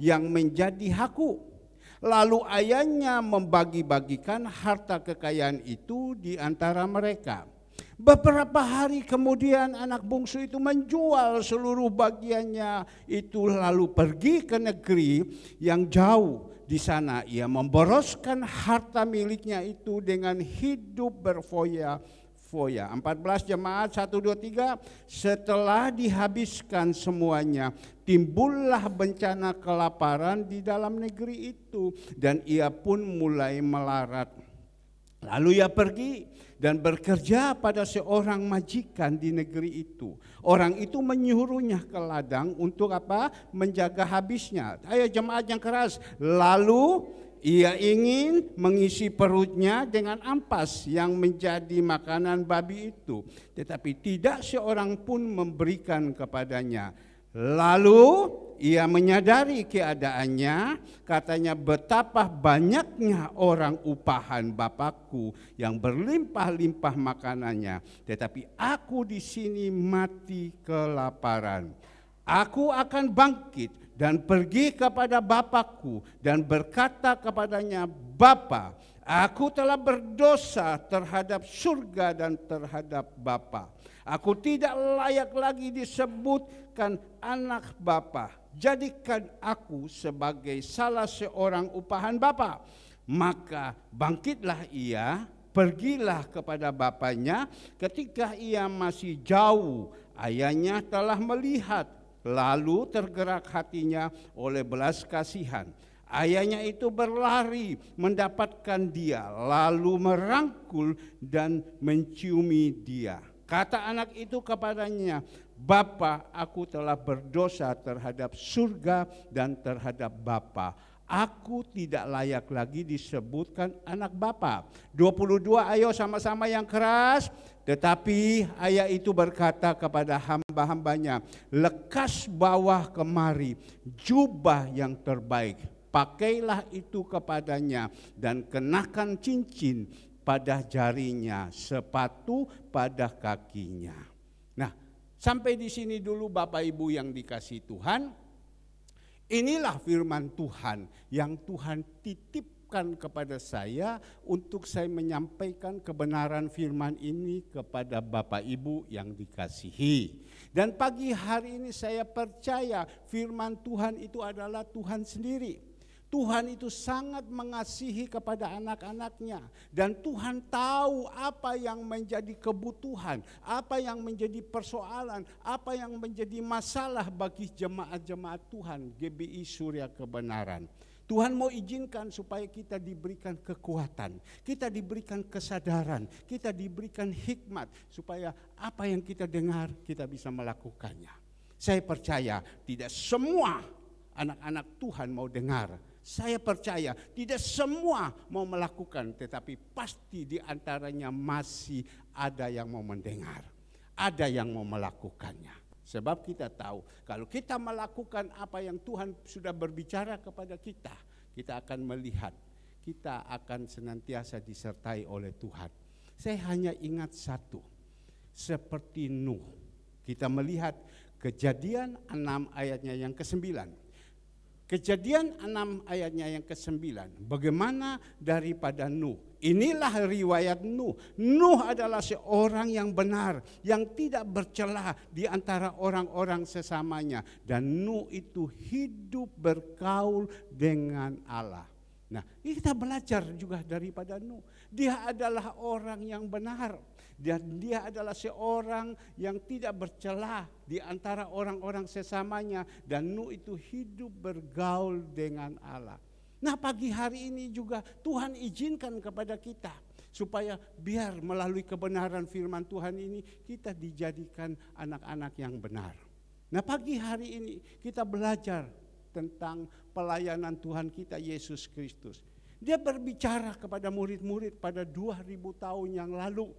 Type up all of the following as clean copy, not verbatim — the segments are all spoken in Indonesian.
yang menjadi hakku. Lalu ayahnya membagi-bagikan harta kekayaan itu di antara mereka. Beberapa hari kemudian anak bungsu itu menjual seluruh bagiannya itu lalu pergi ke negeri yang jauh. Di sana ia memboroskan harta miliknya itu dengan hidup berfoya-foya. 14 jemaat 1, 2, 3. Setelah dihabiskan semuanya, timbullah bencana kelaparan di dalam negeri itu dan ia pun mulai melarat. Lalu ia pergi dan bekerja pada seorang majikan di negeri itu. Orang itu menyuruhnya ke ladang untuk apa? Menjaga habisnya. Ayo jemaat yang keras. Lalu ia ingin mengisi perutnya dengan ampas yang menjadi makanan babi itu. Tetapi tidak seorang pun memberikan kepadanya. Lalu ia menyadari keadaannya, katanya betapa banyaknya orang upahan Bapakku yang berlimpah-limpah makanannya, tetapi aku di sini mati kelaparan. Aku akan bangkit dan pergi kepada Bapakku dan berkata kepadanya, Bapa, aku telah berdosa terhadap surga dan terhadap Bapa. Aku tidak layak lagi disebutkan anak Bapa. Jadikan aku sebagai salah seorang upahan Bapa. Maka bangkitlah ia, pergilah kepada bapaknya. Ketika ia masih jauh, ayahnya telah melihat. Lalu tergerak hatinya oleh belas kasihan. Ayahnya itu berlari mendapatkan dia, lalu merangkul dan menciumi dia. Kata anak itu kepadanya, Bapa, aku telah berdosa terhadap surga dan terhadap Bapa. Aku tidak layak lagi disebutkan anak Bapa. 22, ayo sama-sama yang keras. Tetapi ayah itu berkata kepada hamba-hambanya, lekas bawa kemari jubah yang terbaik. Pakailah itu kepadanya dan kenakan cincin pada jarinya, sepatu pada kakinya. Nah, sampai di sini dulu Bapak Ibu yang dikasihi Tuhan. Inilah firman Tuhan yang Tuhan titipkan kepada saya untuk saya menyampaikan kebenaran firman ini kepada Bapak Ibu yang dikasihi. Dan pagi hari ini saya percaya firman Tuhan itu adalah Tuhan sendiri. Tuhan itu sangat mengasihi kepada anak-anaknya. Dan Tuhan tahu apa yang menjadi kebutuhan, apa yang menjadi persoalan, apa yang menjadi masalah bagi jemaat-jemaat Tuhan, GBI Surya Kebenaran. Tuhan mau izinkan supaya kita diberikan kekuatan, kita diberikan kesadaran, kita diberikan hikmat, supaya apa yang kita dengar kita bisa melakukannya. Saya percaya tidak semua anak-anak Tuhan mau dengar. Saya percaya tidak semua mau melakukan, tetapi pasti di antaranya masih ada yang mau mendengar, ada yang mau melakukannya. Sebab kita tahu kalau kita melakukan apa yang Tuhan sudah berbicara kepada kita, kita akan melihat, kita akan senantiasa disertai oleh Tuhan. Saya hanya ingat satu, seperti Nuh, kita melihat Kejadian 6 ayatnya yang ke-9. Kejadian 6 ayatnya yang ke-9. Bagaimana daripada Nuh? Inilah riwayat Nuh. Nuh adalah seorang yang benar, yang tidak bercela di antara orang-orang sesamanya. Dan Nuh itu hidup bergaul dengan Allah. Nah, kita belajar juga daripada Nuh. Dia adalah orang yang benar. Dan dia adalah seorang yang tidak bercela di antara orang-orang sesamanya. Dan Nuh itu hidup bergaul dengan Allah. Nah, pagi hari ini juga Tuhan izinkan kepada kita, supaya biar melalui kebenaran firman Tuhan ini kita dijadikan anak-anak yang benar. Nah, pagi hari ini kita belajar tentang pelayanan Tuhan kita Yesus Kristus. Dia berbicara kepada murid-murid pada 2000 tahun yang lalu.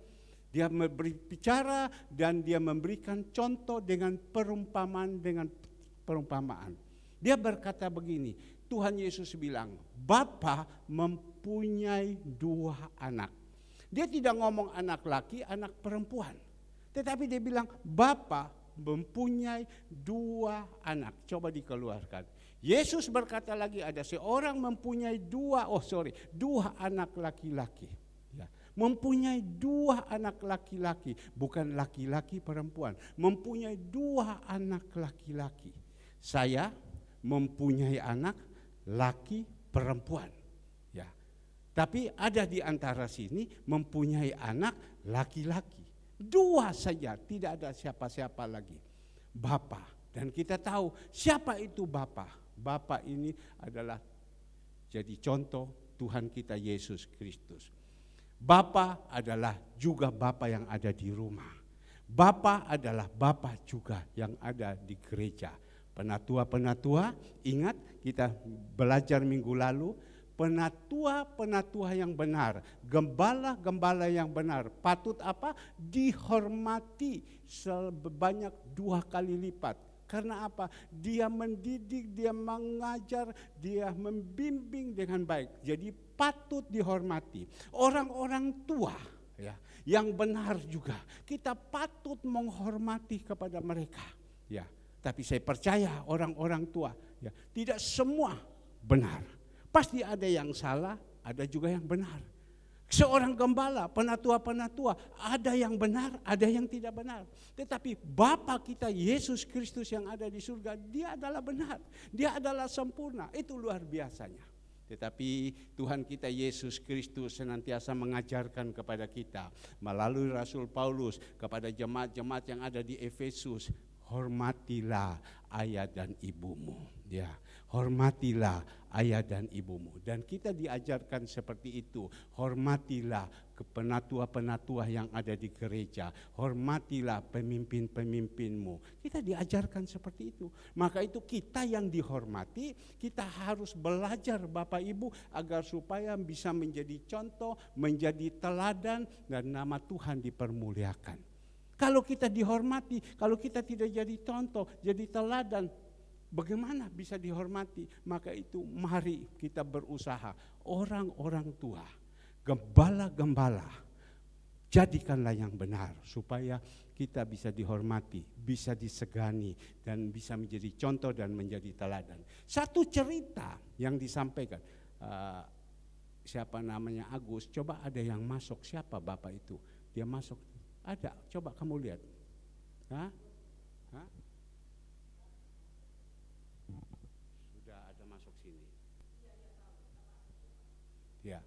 Dia berbicara dan dia memberikan contoh dengan perumpamaan. Dia berkata begini, Tuhan Yesus bilang, Bapa mempunyai 2 anak. Dia tidak ngomong anak laki, anak perempuan. Tetapi dia bilang, Bapa mempunyai 2 anak. Coba dikeluarkan. Yesus berkata lagi, ada seorang mempunyai dua anak laki-laki. Ya, mempunyai dua anak laki-laki, bukan laki-laki perempuan. Mempunyai dua anak laki-laki. Saya mempunyai anak laki perempuan. Ya, tapi ada di antara sini mempunyai anak laki-laki. Dua saja, tidak ada siapa-siapa lagi. Bapa. Dan kita tahu siapa itu Bapa. Bapa ini adalah jadi contoh Tuhan kita Yesus Kristus. Bapa adalah juga Bapa yang ada di rumah. Bapa adalah Bapa juga yang ada di gereja. Penatua-penatua, ingat kita belajar minggu lalu, penatua-penatua yang benar, gembala-gembala yang benar, patut apa? Dihormati sebanyak 2 kali lipat. Karena apa? Dia mendidik, dia mengajar, dia membimbing dengan baik. Jadi patut dihormati. Orang-orang tua ya, yang benar juga, kita patut menghormati kepada mereka. Ya, tapi saya percaya orang-orang tua ya, tidak semua benar. Pasti ada yang salah, ada juga yang benar. Seorang gembala, penatua-penatua, ada yang benar, ada yang tidak benar. Tetapi Bapa kita Yesus Kristus yang ada di surga, dia adalah benar, dia adalah sempurna, itu luar biasanya. Tetapi Tuhan kita Yesus Kristus senantiasa mengajarkan kepada kita melalui Rasul Paulus kepada jemaat-jemaat yang ada di Efesus, hormatilah ayah dan ibumu. Ya, hormatilah ayah dan ibumu. Dan kita diajarkan seperti itu. Hormatilah penatua-penatua yang ada di gereja. Hormatilah pemimpin-pemimpinmu. Kita diajarkan seperti itu. Maka itu kita yang dihormati, kita harus belajar Bapak Ibu agar supaya bisa menjadi contoh, menjadi teladan, dan nama Tuhan dipermuliakan. Kalau kita dihormati, kalau kita tidak jadi contoh, jadi teladan, bagaimana bisa dihormati? Maka itu mari kita berusaha. Orang-orang tua, gembala-gembala, jadikanlah yang benar supaya kita bisa dihormati, bisa disegani, dan bisa menjadi contoh dan menjadi teladan. Satu cerita yang disampaikan, siapa namanya Agus, coba ada yang masuk, siapa Bapak itu? Dia masuk. Ada, coba kamu lihat. Hah? Hah? Sudah ada masuk sini. Ya.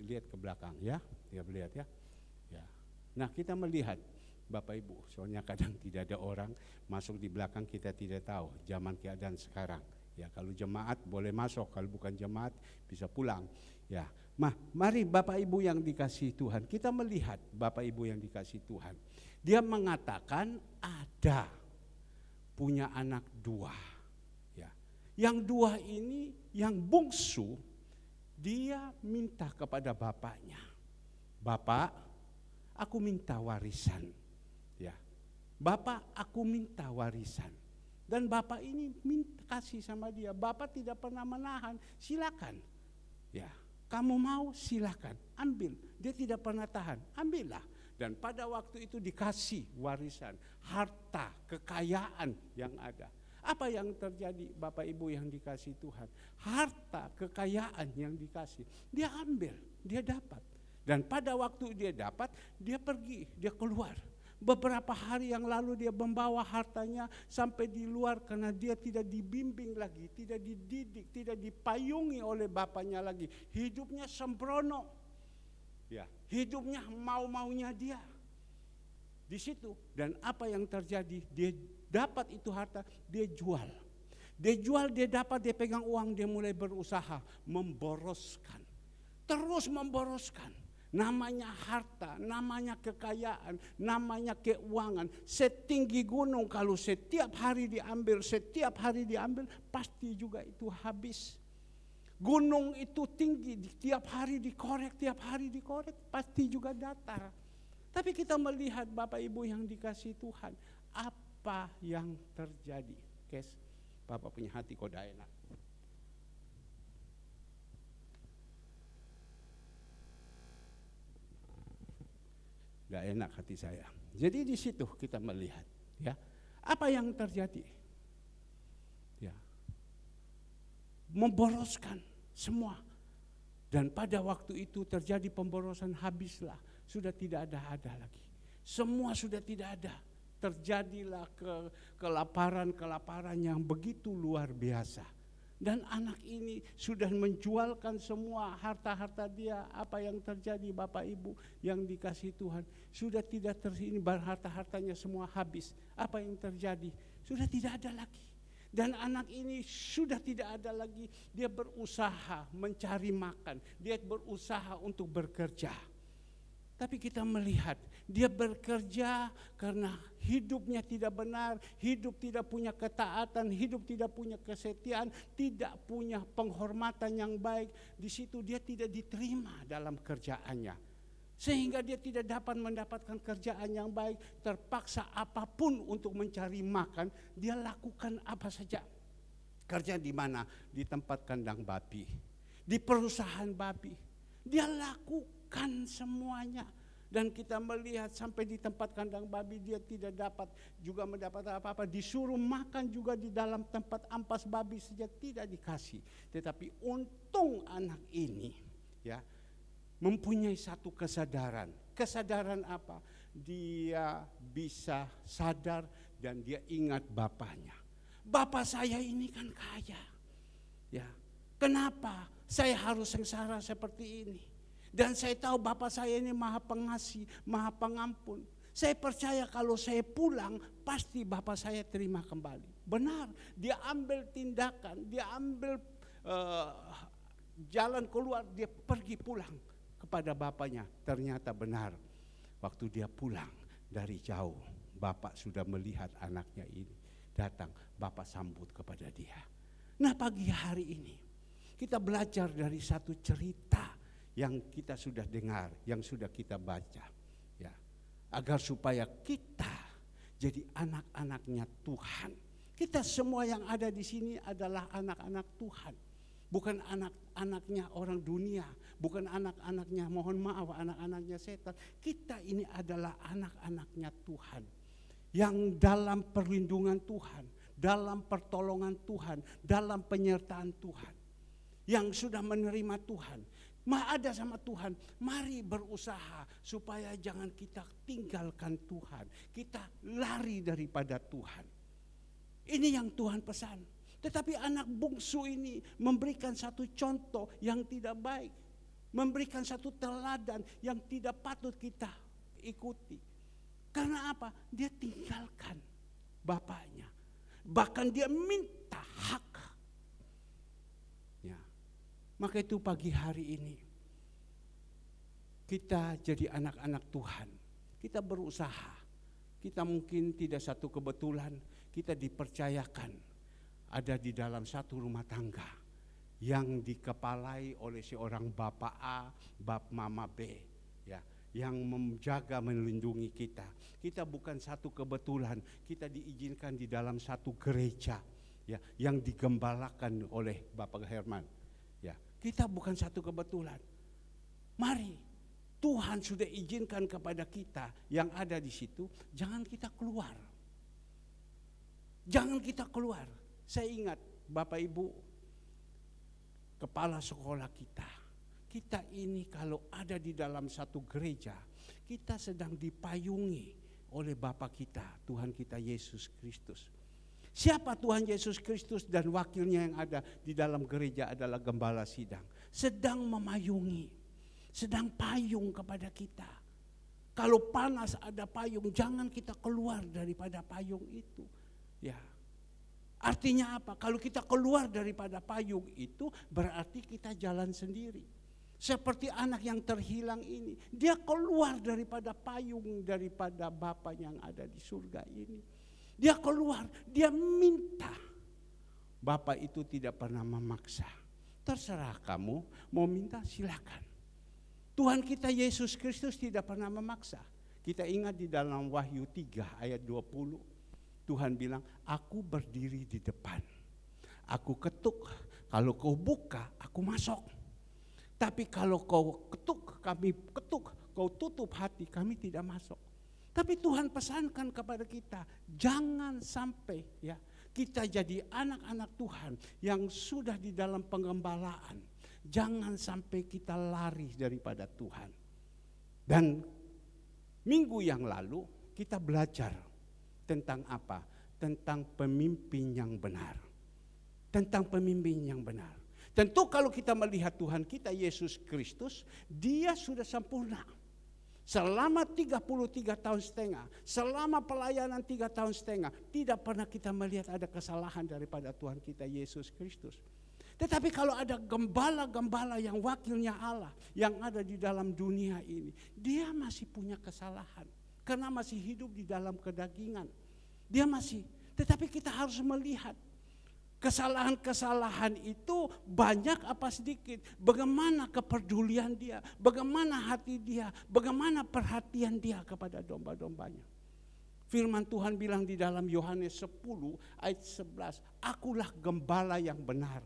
Lihat ke belakang ya. Ya melihat ya. Ya. Nah, kita melihat Bapak Ibu, soalnya kadang tidak ada orang masuk di belakang, kita tidak tahu zaman keadaan sekarang. Ya, kalau jemaat boleh masuk, kalau bukan jemaat bisa pulang. Ya. Mari Bapak Ibu yang dikasihi Tuhan, kita melihat Bapak Ibu yang dikasihi Tuhan. Dia mengatakan ada punya anak 2. Ya. Yang 2 ini, yang bungsu, dia minta kepada bapaknya, Bapak, aku minta warisan. Ya. Bapak, aku minta warisan. Dan bapak ini minta kasih sama dia. Bapak tidak pernah menahan, silakan. Ya. Kamu mau silakan, ambil. Dia tidak pernah tahan, ambillah. Dan pada waktu itu dikasih warisan, harta, kekayaan yang ada. Apa yang terjadi Bapak Ibu yang dikasih Tuhan? Harta, kekayaan yang dikasih, dia ambil, dia dapat. Dan pada waktu dia dapat, dia pergi, dia keluar. Beberapa hari yang lalu dia membawa hartanya sampai di luar karena dia tidak dibimbing lagi, tidak dididik, tidak dipayungi oleh bapaknya lagi. Hidupnya sembrono. Ya, hidupnya mau-maunya dia. Di situ, dan apa yang terjadi? Dia dapat itu harta, dia jual. Dia jual, dia dapat, dia pegang uang, dia mulai berusaha memboroskan. Terus memboroskan. Namanya harta, namanya kekayaan, namanya keuangan. Setinggi gunung, kalau setiap hari diambil, pasti juga itu habis. Gunung itu tinggi, tiap hari dikorek, pasti juga datar. Tapi kita melihat Bapak Ibu yang dikasih Tuhan, apa yang terjadi? Kes, Bapak punya hati kok dah enak. Gak enak hati saya. Jadi di situ kita melihat, ya, apa yang terjadi. Ya, memboroskan semua. Dan pada waktu itu terjadi pemborosan, habislah, sudah tidak ada lagi. Semua sudah tidak ada. Terjadilah kelaparan yang begitu luar biasa. Dan anak ini sudah menjualkan semua harta-harta dia. Apa yang terjadi Bapak Ibu yang dikasih Tuhan? Sudah tidak harta-hartanya semua habis. Apa yang terjadi? Sudah tidak ada lagi. Dan anak ini sudah tidak ada lagi. Dia berusaha mencari makan. Dia berusaha untuk bekerja. Tapi kita melihat dia bekerja karena hidupnya tidak benar, hidup tidak punya ketaatan, hidup tidak punya kesetiaan, tidak punya penghormatan yang baik. Di situ dia tidak diterima dalam kerjaannya. Sehingga dia tidak dapat mendapatkan kerjaan yang baik, terpaksa apapun untuk mencari makan, dia lakukan apa saja. Kerja di mana? Di tempat kandang babi, di perusahaan babi. Dia lakukan semuanya. Dan kita melihat sampai di tempat kandang babi dia tidak dapat juga mendapat apa-apa. Disuruh makan juga di dalam tempat ampas babi saja tidak dikasih. Tetapi untung anak ini ya mempunyai satu kesadaran. Kesadaran apa? Dia bisa sadar dan dia ingat bapaknya. Bapak saya ini kan kaya. Ya. Kenapa saya harus sengsara seperti ini? Dan saya tahu bapak saya ini maha pengasih, maha pengampun. Saya percaya kalau saya pulang pasti bapak saya terima kembali. Benar, dia ambil tindakan, dia ambil jalan keluar, dia pergi pulang kepada bapaknya. Ternyata benar, waktu dia pulang dari jauh, bapak sudah melihat anaknya ini datang, bapak sambut kepada dia. Nah pagi hari ini kita belajar dari satu cerita yang kita sudah dengar, yang sudah kita baca, ya, agar supaya kita jadi anak-anaknya Tuhan. Kita semua yang ada di sini adalah anak-anak Tuhan, bukan anak-anaknya orang dunia, bukan anak-anaknya, mohon maaf, anak-anaknya setan. Kita ini adalah anak-anaknya Tuhan, yang dalam perlindungan Tuhan, dalam pertolongan Tuhan, dalam penyertaan Tuhan, yang sudah menerima Tuhan. Ada sama Tuhan, mari berusaha supaya jangan kita tinggalkan Tuhan, kita lari daripada Tuhan. Ini yang Tuhan pesan. Tetapi anak bungsu ini memberikan satu contoh yang tidak baik, memberikan satu teladan yang tidak patut kita ikuti. Karena apa? Dia tinggalkan bapaknya, bahkan dia minta hak. Maka itu pagi hari ini kita jadi anak-anak Tuhan. Kita berusaha. Kita mungkin tidak satu kebetulan kita dipercayakan ada di dalam satu rumah tangga yang dikepalai oleh seorang bapak A, bapak mama B, ya, yang menjaga melindungi kita. Kita bukan satu kebetulan, kita diizinkan di dalam satu gereja, ya, yang digembalakan oleh Bapak Herman. Ya, kita bukan satu kebetulan. Mari, Tuhan sudah izinkan kepada kita yang ada di situ, jangan kita keluar. Jangan kita keluar. Saya ingat Bapak Ibu, kepala sekolah kita ini kalau ada di dalam satu gereja, kita sedang dipayungi oleh Bapa kita, Tuhan kita Yesus Kristus. Siapa Tuhan Yesus Kristus dan wakilnya yang ada di dalam gereja adalah gembala sidang. Sedang memayungi, sedang payung kepada kita. Kalau panas ada payung, jangan kita keluar daripada payung itu. Ya. Artinya apa? Kalau kita keluar daripada payung itu berarti kita jalan sendiri. Seperti anak yang terhilang ini, dia keluar daripada payung daripada Bapa yang ada di surga ini. Dia keluar, dia minta. Bapa itu tidak pernah memaksa. Terserah kamu mau minta, silakan. Tuhan kita Yesus Kristus tidak pernah memaksa. Kita ingat di dalam Wahyu 3 ayat 20. Tuhan bilang, aku berdiri di depan. Aku ketuk, kalau kau buka, aku masuk. Tapi kalau kau ketuk, kami ketuk. Kau tutup hati, kami tidak masuk. Tapi Tuhan pesankan kepada kita, jangan sampai ya kita jadi anak-anak Tuhan yang sudah di dalam pengembalaan. Jangan sampai kita lari daripada Tuhan. Dan minggu yang lalu kita belajar tentang apa? Tentang pemimpin yang benar. Tentang pemimpin yang benar. Tentu kalau kita melihat Tuhan kita Yesus Kristus, dia sudah sempurna. Selama 33 tahun setengah, selama pelayanan 3 tahun setengah, tidak pernah kita melihat ada kesalahan daripada Tuhan kita Yesus Kristus. Tetapi kalau ada gembala-gembala yang wakilnya Allah, yang ada di dalam dunia ini, dia masih punya kesalahan. Karena masih hidup di dalam kedagingan. Dia masih, tetapi kita harus melihat kesalahan-kesalahan itu banyak apa sedikit. Bagaimana kepedulian dia, bagaimana hati dia, bagaimana perhatian dia kepada domba-dombanya. Firman Tuhan bilang di dalam Yohanes 10 ayat 11, akulah gembala yang benar.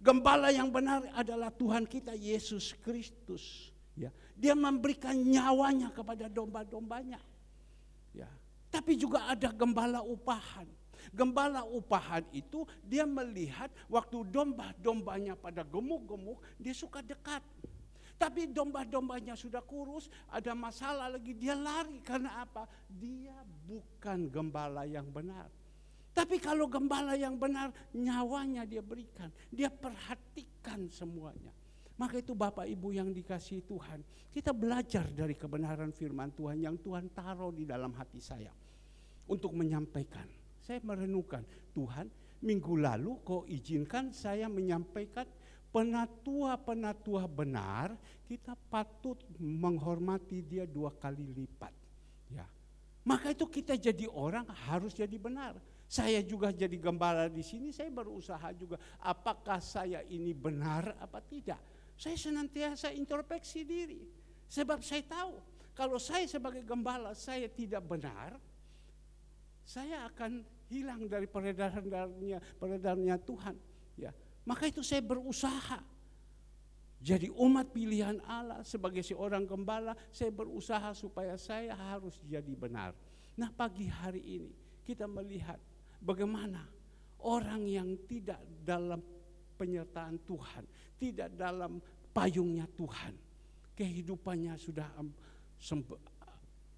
Gembala yang benar adalah Tuhan kita Yesus Kristus. Ya, dia memberikan nyawanya kepada domba-dombanya. Ya, tapi juga ada gembala upahan. Gembala upahan itu dia melihat waktu domba-dombanya pada gemuk-gemuk, dia suka dekat. Tapi domba-dombanya sudah kurus, ada masalah lagi, dia lari. Karena apa? Dia bukan gembala yang benar. Tapi kalau gembala yang benar, nyawanya dia berikan. Dia perhatikan semuanya. Maka itu Bapak Ibu yang dikasihi Tuhan, kita belajar dari kebenaran firman Tuhan yang Tuhan taruh di dalam hati saya untuk menyampaikan. Saya merenungkan, Tuhan minggu lalu kau izinkan saya menyampaikan penatua-penatua benar, kita patut menghormati dia 2 kali lipat. Ya. Maka itu kita jadi orang harus jadi benar. Saya juga jadi gembala di sini, saya berusaha juga apakah saya ini benar apa tidak. Saya senantiasa introspeksi diri. Sebab saya tahu kalau saya sebagai gembala saya tidak benar, saya akan hilang dari peredarannya Tuhan. Ya, maka itu saya berusaha jadi umat pilihan Allah sebagai seorang gembala. Saya berusaha supaya saya harus jadi benar. Nah, pagi hari ini kita melihat bagaimana orang yang tidak dalam penyertaan Tuhan, tidak dalam payungnya Tuhan, kehidupannya sudah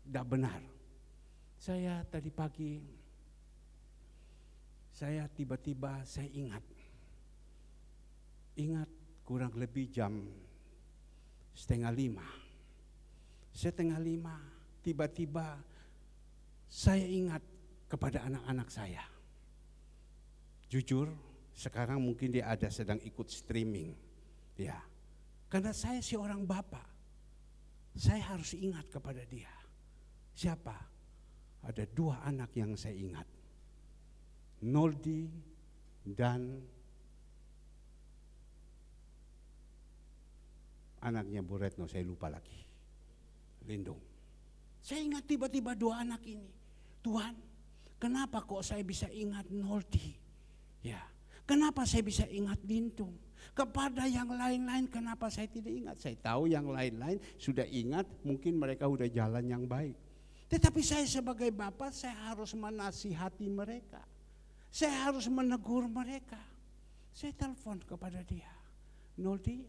tidak benar. Saya tadi pagi, saya tiba-tiba saya ingat kurang lebih jam 4:30. 4:30 tiba-tiba saya ingat kepada anak-anak saya. Jujur, sekarang mungkin dia ada sedang ikut streaming. Ya, karena saya seorang bapak, saya harus ingat kepada dia. Siapa? Ada 2 anak yang saya ingat. Noldi dan anaknya Bu Retno, saya lupa lagi. Lindung. Saya ingat tiba-tiba 2 anak ini. Tuhan, kenapa kok saya bisa ingat Noldi? Ya, kenapa saya bisa ingat Lindung? Kepada yang lain-lain kenapa saya tidak ingat? Saya tahu yang lain-lain sudah ingat, mungkin mereka sudah jalan yang baik. Tetapi saya sebagai bapak, saya harus menasihati mereka. Saya harus menegur mereka. Saya telepon kepada dia. Noldi,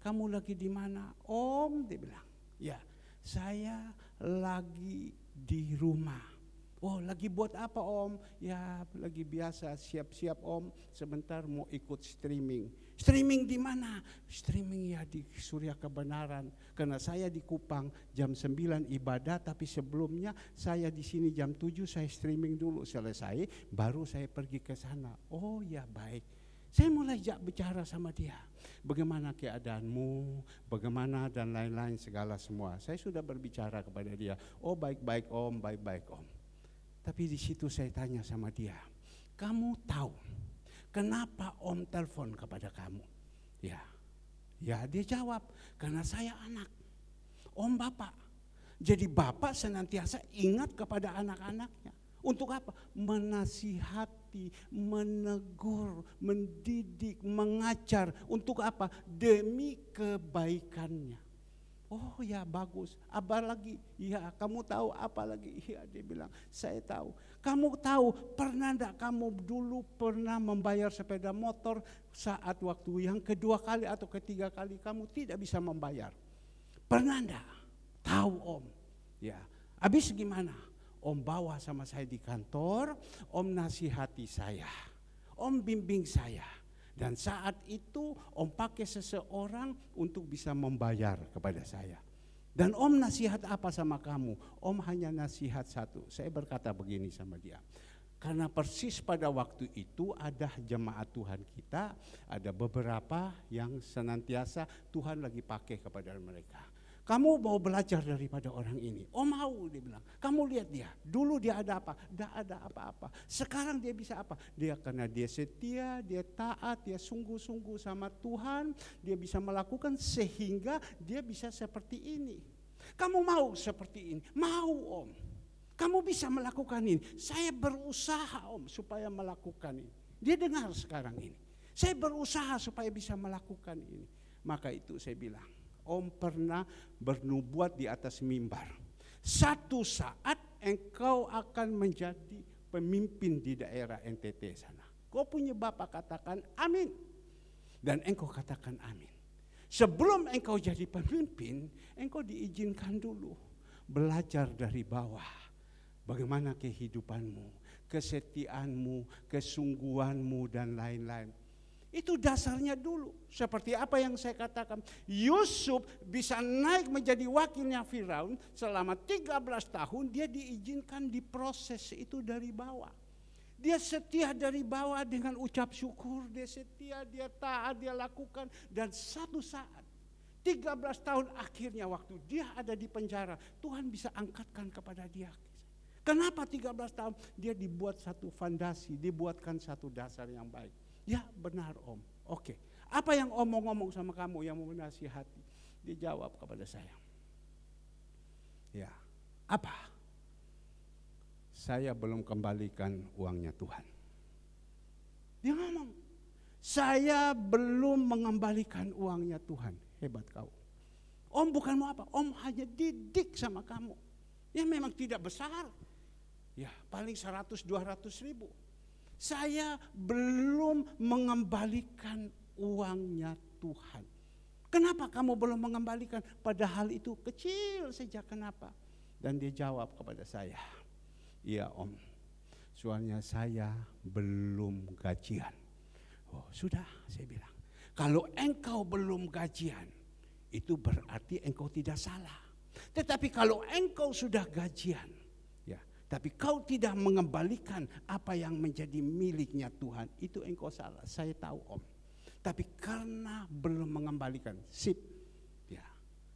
kamu lagi di mana? Om, dia bilang. Ya, saya lagi di rumah. Oh, lagi buat apa Om? Ya, lagi biasa, siap-siap Om. Sebentar mau ikut streaming. Streaming di mana? Streaming ya di Surya Kebenaran. Karena saya di Kupang jam 9 ibadah, tapi sebelumnya saya di sini jam 7 saya streaming dulu. Selesai, baru saya pergi ke sana. Oh ya baik. Saya mulai bicara sama dia. Bagaimana keadaanmu, bagaimana dan lain-lain segala semua. Saya sudah berbicara kepada dia. Oh baik-baik Om, baik-baik Om. Tapi di situ saya tanya sama dia, kamu tahu kenapa Om telepon kepada kamu? Ya dia jawab, karena saya anak, Om bapak. Jadi bapak senantiasa ingat kepada anak-anaknya. Untuk apa? Menasihati, menegur, mendidik, mengajar. Untuk apa? Demi kebaikannya. Oh ya bagus, apa lagi? Ya kamu tahu apa lagi? Ya dia bilang, saya tahu. Kamu tahu pernah enggak kamu dulu pernah membayar sepeda motor saat waktu yang kedua kali atau ketiga kali kamu tidak bisa membayar? Pernah enggak? Tahu Om. Ya, habis gimana? Om bawa sama saya di kantor, Om nasihati saya, Om bimbing saya. Dan saat itu Om pakai seseorang untuk bisa membayar kepada saya. Dan Om nasihat apa sama kamu? Om hanya nasihat satu. Saya berkata begini sama dia. Karena persis pada waktu itu ada jemaat Tuhan kita, ada beberapa yang senantiasa Tuhan lagi pakai kepada mereka. Kamu mau belajar daripada orang ini. Oh mau, dia bilang. Kamu lihat dia. Dulu dia ada apa? Tidak ada apa-apa. Sekarang dia bisa apa? Dia karena dia setia, dia taat, dia sungguh-sungguh sama Tuhan. Dia bisa melakukan sehingga dia bisa seperti ini. Kamu mau seperti ini? Mau Om. Kamu bisa melakukan ini. Saya berusaha Om supaya melakukan ini. Dia dengar sekarang ini. Saya berusaha supaya bisa melakukan ini. Maka itu saya bilang. Om pernah bernubuat di atas mimbar. Satu saat engkau akan menjadi pemimpin di daerah NTT sana. Kau punya bapak katakan amin. Dan engkau katakan amin. Sebelum engkau jadi pemimpin, engkau diizinkan dulu belajar dari bawah. Bagaimana kehidupanmu, kesetiaanmu, kesungguhanmu dan lain-lain. Itu dasarnya dulu. Seperti apa yang saya katakan. Yusuf bisa naik menjadi wakilnya Firaun selama 13 tahun. Dia diizinkan diproses itu dari bawah. Dia setia dari bawah dengan ucap syukur. Dia setia, dia taat, dia lakukan. Dan satu saat 13 tahun akhirnya waktu dia ada di penjara. Tuhan bisa angkatkan kepada dia. Kenapa 13 tahun? Dia dibuat satu fondasi. Dibuatkan satu dasar yang baik. Ya benar Om, oke. Apa yang Om mau ngomong sama kamu yang mau menasihati? Dia jawab kepada saya. Ya, apa? Saya belum kembalikan uangnya Tuhan. Dia ngomong, saya belum mengembalikan uangnya Tuhan. Hebat kau. Om bukan mau apa, Om hanya didik sama kamu. Ya memang tidak besar. Ya paling 100-200 ribu. Saya belum mengembalikan uangnya Tuhan. Kenapa kamu belum mengembalikan? Padahal itu kecil saja, kenapa? Dan dia jawab kepada saya, iya Om, soalnya saya belum gajian. Oh sudah, saya bilang, kalau engkau belum gajian, itu berarti engkau tidak salah. Tetapi kalau engkau sudah gajian, tapi kau tidak mengembalikan apa yang menjadi miliknya Tuhan, itu engkau salah. Saya tahu Om. Tapi karena belum mengembalikan, sip. Ya.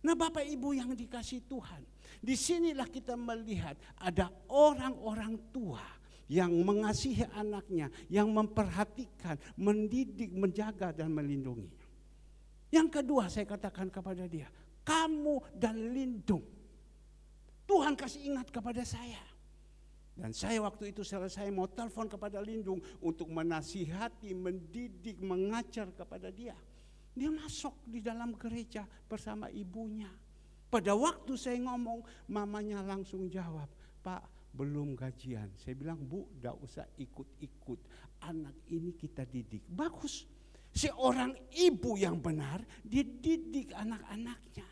Nah Bapak Ibu yang dikasih Tuhan, disinilah kita melihat ada orang-orang tua yang mengasihi anaknya, yang memperhatikan, mendidik, menjaga dan melindungi. Yang kedua saya katakan kepada dia, kamu dan Lindung. Tuhan kasih ingat kepada saya. Dan saya waktu itu selesai mau telepon kepada Lindung untuk menasihati, mendidik, mengajar kepada dia. Dia masuk di dalam gereja bersama ibunya. Pada waktu saya ngomong, mamanya langsung jawab, Pak belum gajian. Saya bilang, Bu gak usah ikut-ikut, anak ini kita didik. Bagus, seorang ibu yang benar, dia didik anak-anaknya.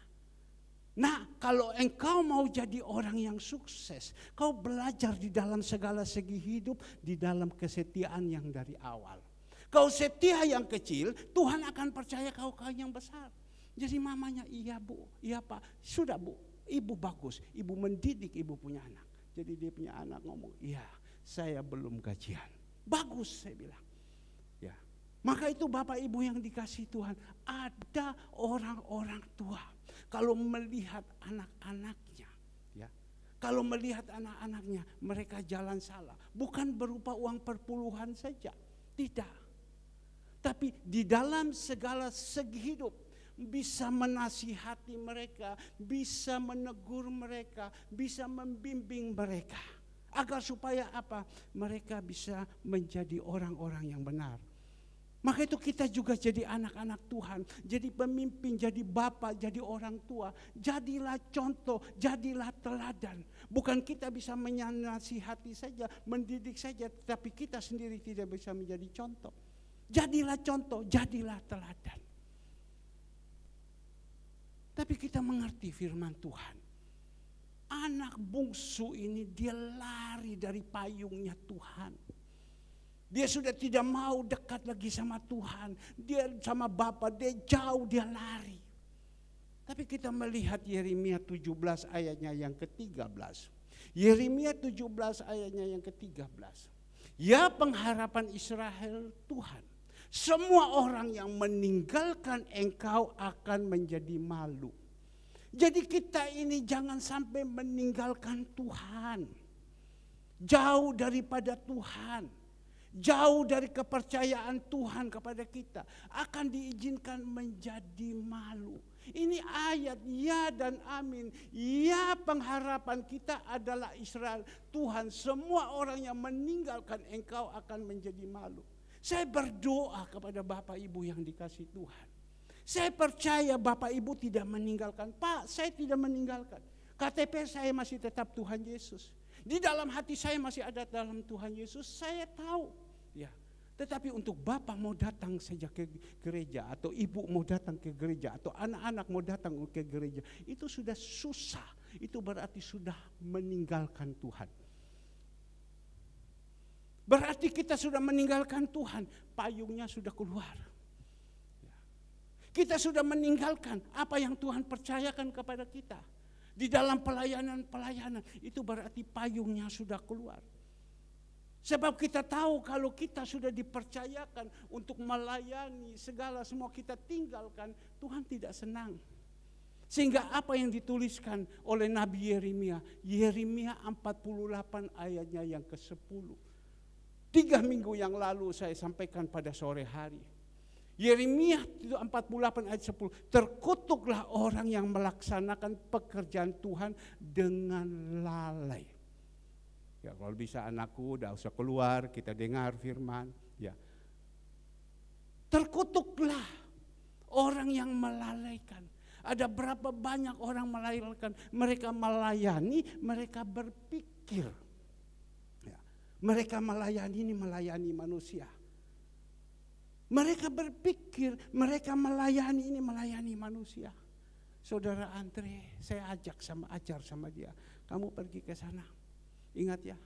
Nah, kalau engkau mau jadi orang yang sukses, kau belajar di dalam segala segi hidup, di dalam kesetiaan yang dari awal. Kau setia yang kecil, Tuhan akan percaya kau yang besar. Jadi mamanya, iya Bu, iya Pak, sudah Bu, ibu bagus, ibu mendidik, ibu punya anak. Jadi dia punya anak ngomong, iya saya belum gajian. Bagus saya bilang. Ya. Maka itu Bapak Ibu yang dikasih Tuhan, ada orang-orang tua. Kalau melihat anak-anaknya, ya, kalau melihat anak-anaknya mereka jalan salah, bukan berupa uang perpuluhan saja, tidak. Tapi di dalam segala segi hidup bisa menasihati mereka, bisa menegur mereka, bisa membimbing mereka, agar supaya apa? Mereka bisa menjadi orang-orang yang benar. Maka itu kita juga jadi anak-anak Tuhan, jadi pemimpin, jadi bapak, jadi orang tua. Jadilah contoh, jadilah teladan. Bukan kita bisa menasihati saja, mendidik saja, tapi kita sendiri tidak bisa menjadi contoh. Jadilah contoh, jadilah teladan. Tapi kita mengerti firman Tuhan. Anak bungsu ini dia lari dari payungnya Tuhan. Dia sudah tidak mau dekat lagi sama Tuhan. Dia sama Bapa, dia jauh, dia lari. Tapi kita melihat Yeremia 17 ayatnya yang ke-13. Yeremia 17 ayatnya yang ke-13. Ya pengharapan Israel Tuhan. Semua orang yang meninggalkan engkau akan menjadi malu. Jadi kita ini jangan sampai meninggalkan Tuhan. Jauh daripada Tuhan. Jauh dari kepercayaan Tuhan kepada kita akan diizinkan menjadi malu. Ini ayat ya dan amin. Ya pengharapan kita adalah Israel. Tuhan, semua orang yang meninggalkan engkau akan menjadi malu. Saya berdoa kepada Bapak Ibu yang dikasihi Tuhan. Saya percaya Bapak Ibu tidak meninggalkan. Pak, saya tidak meninggalkan. KTP saya masih tetap Tuhan Yesus. Di dalam hati saya masih ada dalam Tuhan Yesus, saya tahu. Ya, tetapi untuk bapak mau datang saja ke gereja, atau ibu mau datang ke gereja, atau anak-anak mau datang ke gereja, itu sudah susah. Itu berarti sudah meninggalkan Tuhan. Berarti kita sudah meninggalkan Tuhan, payungnya sudah keluar. Ya. Kita sudah meninggalkan apa yang Tuhan percayakan kepada kita. Di dalam pelayanan-pelayanan, itu berarti payungnya sudah keluar. Sebab kita tahu kalau kita sudah dipercayakan untuk melayani segala semua kita tinggalkan, Tuhan tidak senang. Sehingga apa yang dituliskan oleh Nabi Yeremia, Yeremia 48 ayatnya yang ke-10. 3 minggu yang lalu saya sampaikan pada sore hari. Yeremia 48 ayat 10, terkutuklah orang yang melaksanakan pekerjaan Tuhan dengan lalai. Ya, kalau bisa anakku udah usah keluar, kita dengar firman. Ya, terkutuklah orang yang melalaikan. Ada berapa banyak orang melalaikan? Mereka melayani, mereka berpikir. Ya, mereka melayani ini melayani manusia. Mereka berpikir, mereka melayani ini melayani manusia. Saudara Andre, saya ajar sama dia. Kamu pergi ke sana. Ingat ya,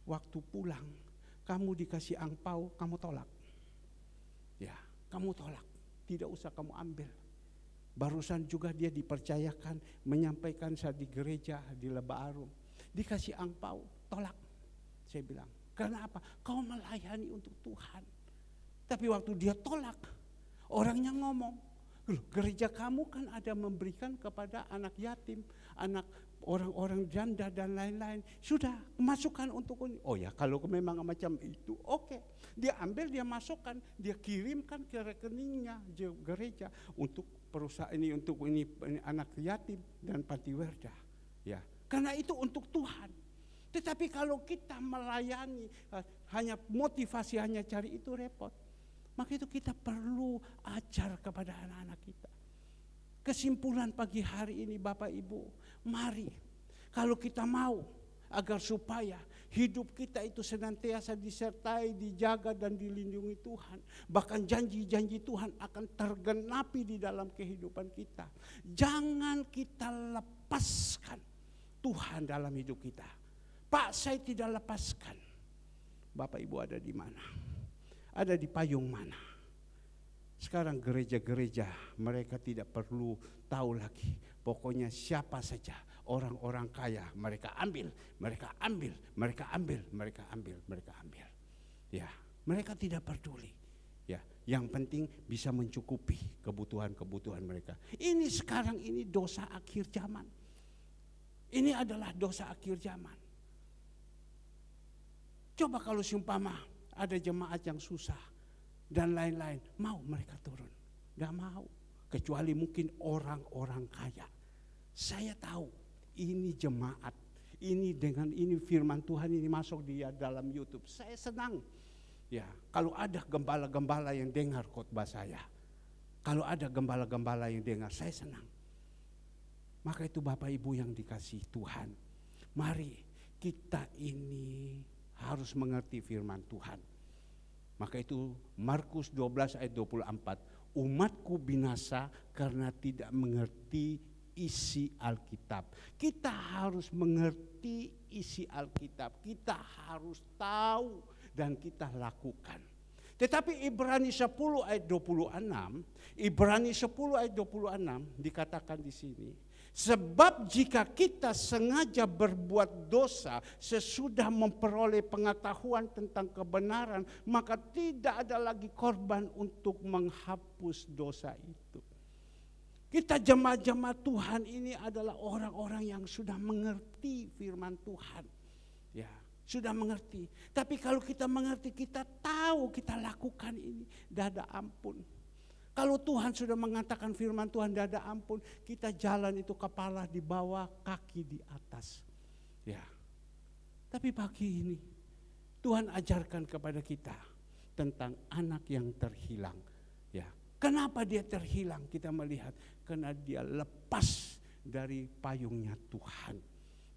waktu pulang kamu dikasih angpau, kamu tolak. Ya, kamu tolak. Tidak usah kamu ambil. Barusan juga dia dipercayakan menyampaikan saat di gereja di Lebak Arum. Dikasih angpau, tolak. Saya bilang, karena apa? Kau melayani untuk Tuhan. Tapi waktu dia tolak, orangnya ngomong, gereja kamu kan ada memberikan kepada anak yatim, anak orang-orang janda dan lain-lain. Sudah, masukkan untuk ini. Oh ya, kalau memang macam itu, oke. Dia ambil, dia masukkan, dia kirimkan ke rekeningnya gereja untuk perusahaan ini, untuk ini anak yatim dan panti werda. Ya, karena itu untuk Tuhan. Tetapi kalau kita melayani hanya motivasi hanya cari itu repot. Maka itu kita perlu ajar kepada anak-anak kita. Kesimpulan pagi hari ini Bapak Ibu, mari kalau kita mau agar supaya hidup kita itu senantiasa disertai, dijaga dan dilindungi Tuhan. Bahkan janji-janji Tuhan akan tergenapi di dalam kehidupan kita. Jangan kita lepaskan Tuhan dalam hidup kita. Pak, saya tidak lepaskan. Bapak Ibu ada di mana? Ada di payung mana? Sekarang gereja-gereja mereka tidak perlu tahu lagi. Pokoknya siapa saja orang-orang kaya mereka ambil, mereka ambil, mereka ambil, mereka ambil, mereka ambil. Ya, mereka tidak peduli. Ya, yang penting bisa mencukupi kebutuhan-kebutuhan mereka. Ini sekarang ini dosa akhir zaman. Ini adalah dosa akhir zaman. Coba kalau seumpama ada jemaat yang susah dan lain-lain, mau mereka turun? Gak mau, kecuali mungkin orang-orang kaya. Saya tahu ini jemaat, ini dengan ini firman Tuhan ini masuk di dalam YouTube. Saya senang Ya, kalau ada gembala-gembala yang dengar khotbah saya, kalau ada gembala-gembala yang dengar, saya senang. Maka itu Bapak Ibu yang dikasihi Tuhan, mari kita ini harus mengerti firman Tuhan. Maka itu Markus 12 ayat 24, umatku binasa karena tidak mengerti isi Alkitab. Kita harus mengerti isi Alkitab, kita harus tahu dan kita lakukan. Tetapi Ibrani 10 ayat 26, Ibrani 10 ayat 26 dikatakan di sini, sebab jika kita sengaja berbuat dosa sesudah memperoleh pengetahuan tentang kebenaran, maka tidak ada lagi korban untuk menghapus dosa itu. Kita jemaat-jemaat Tuhan ini adalah orang-orang yang sudah mengerti firman Tuhan. Ya, sudah mengerti. Tapi kalau kita mengerti, kita tahu, kita lakukan ini, tidak ada ampun. Kalau Tuhan sudah mengatakan firman Tuhan tidak ada ampun, kita jalan itu kepala di bawah, kaki di atas. Ya. Tapi pagi ini Tuhan ajarkan kepada kita tentang anak yang terhilang. Ya. Kenapa dia terhilang? Kita melihat karena dia lepas dari payungnya Tuhan.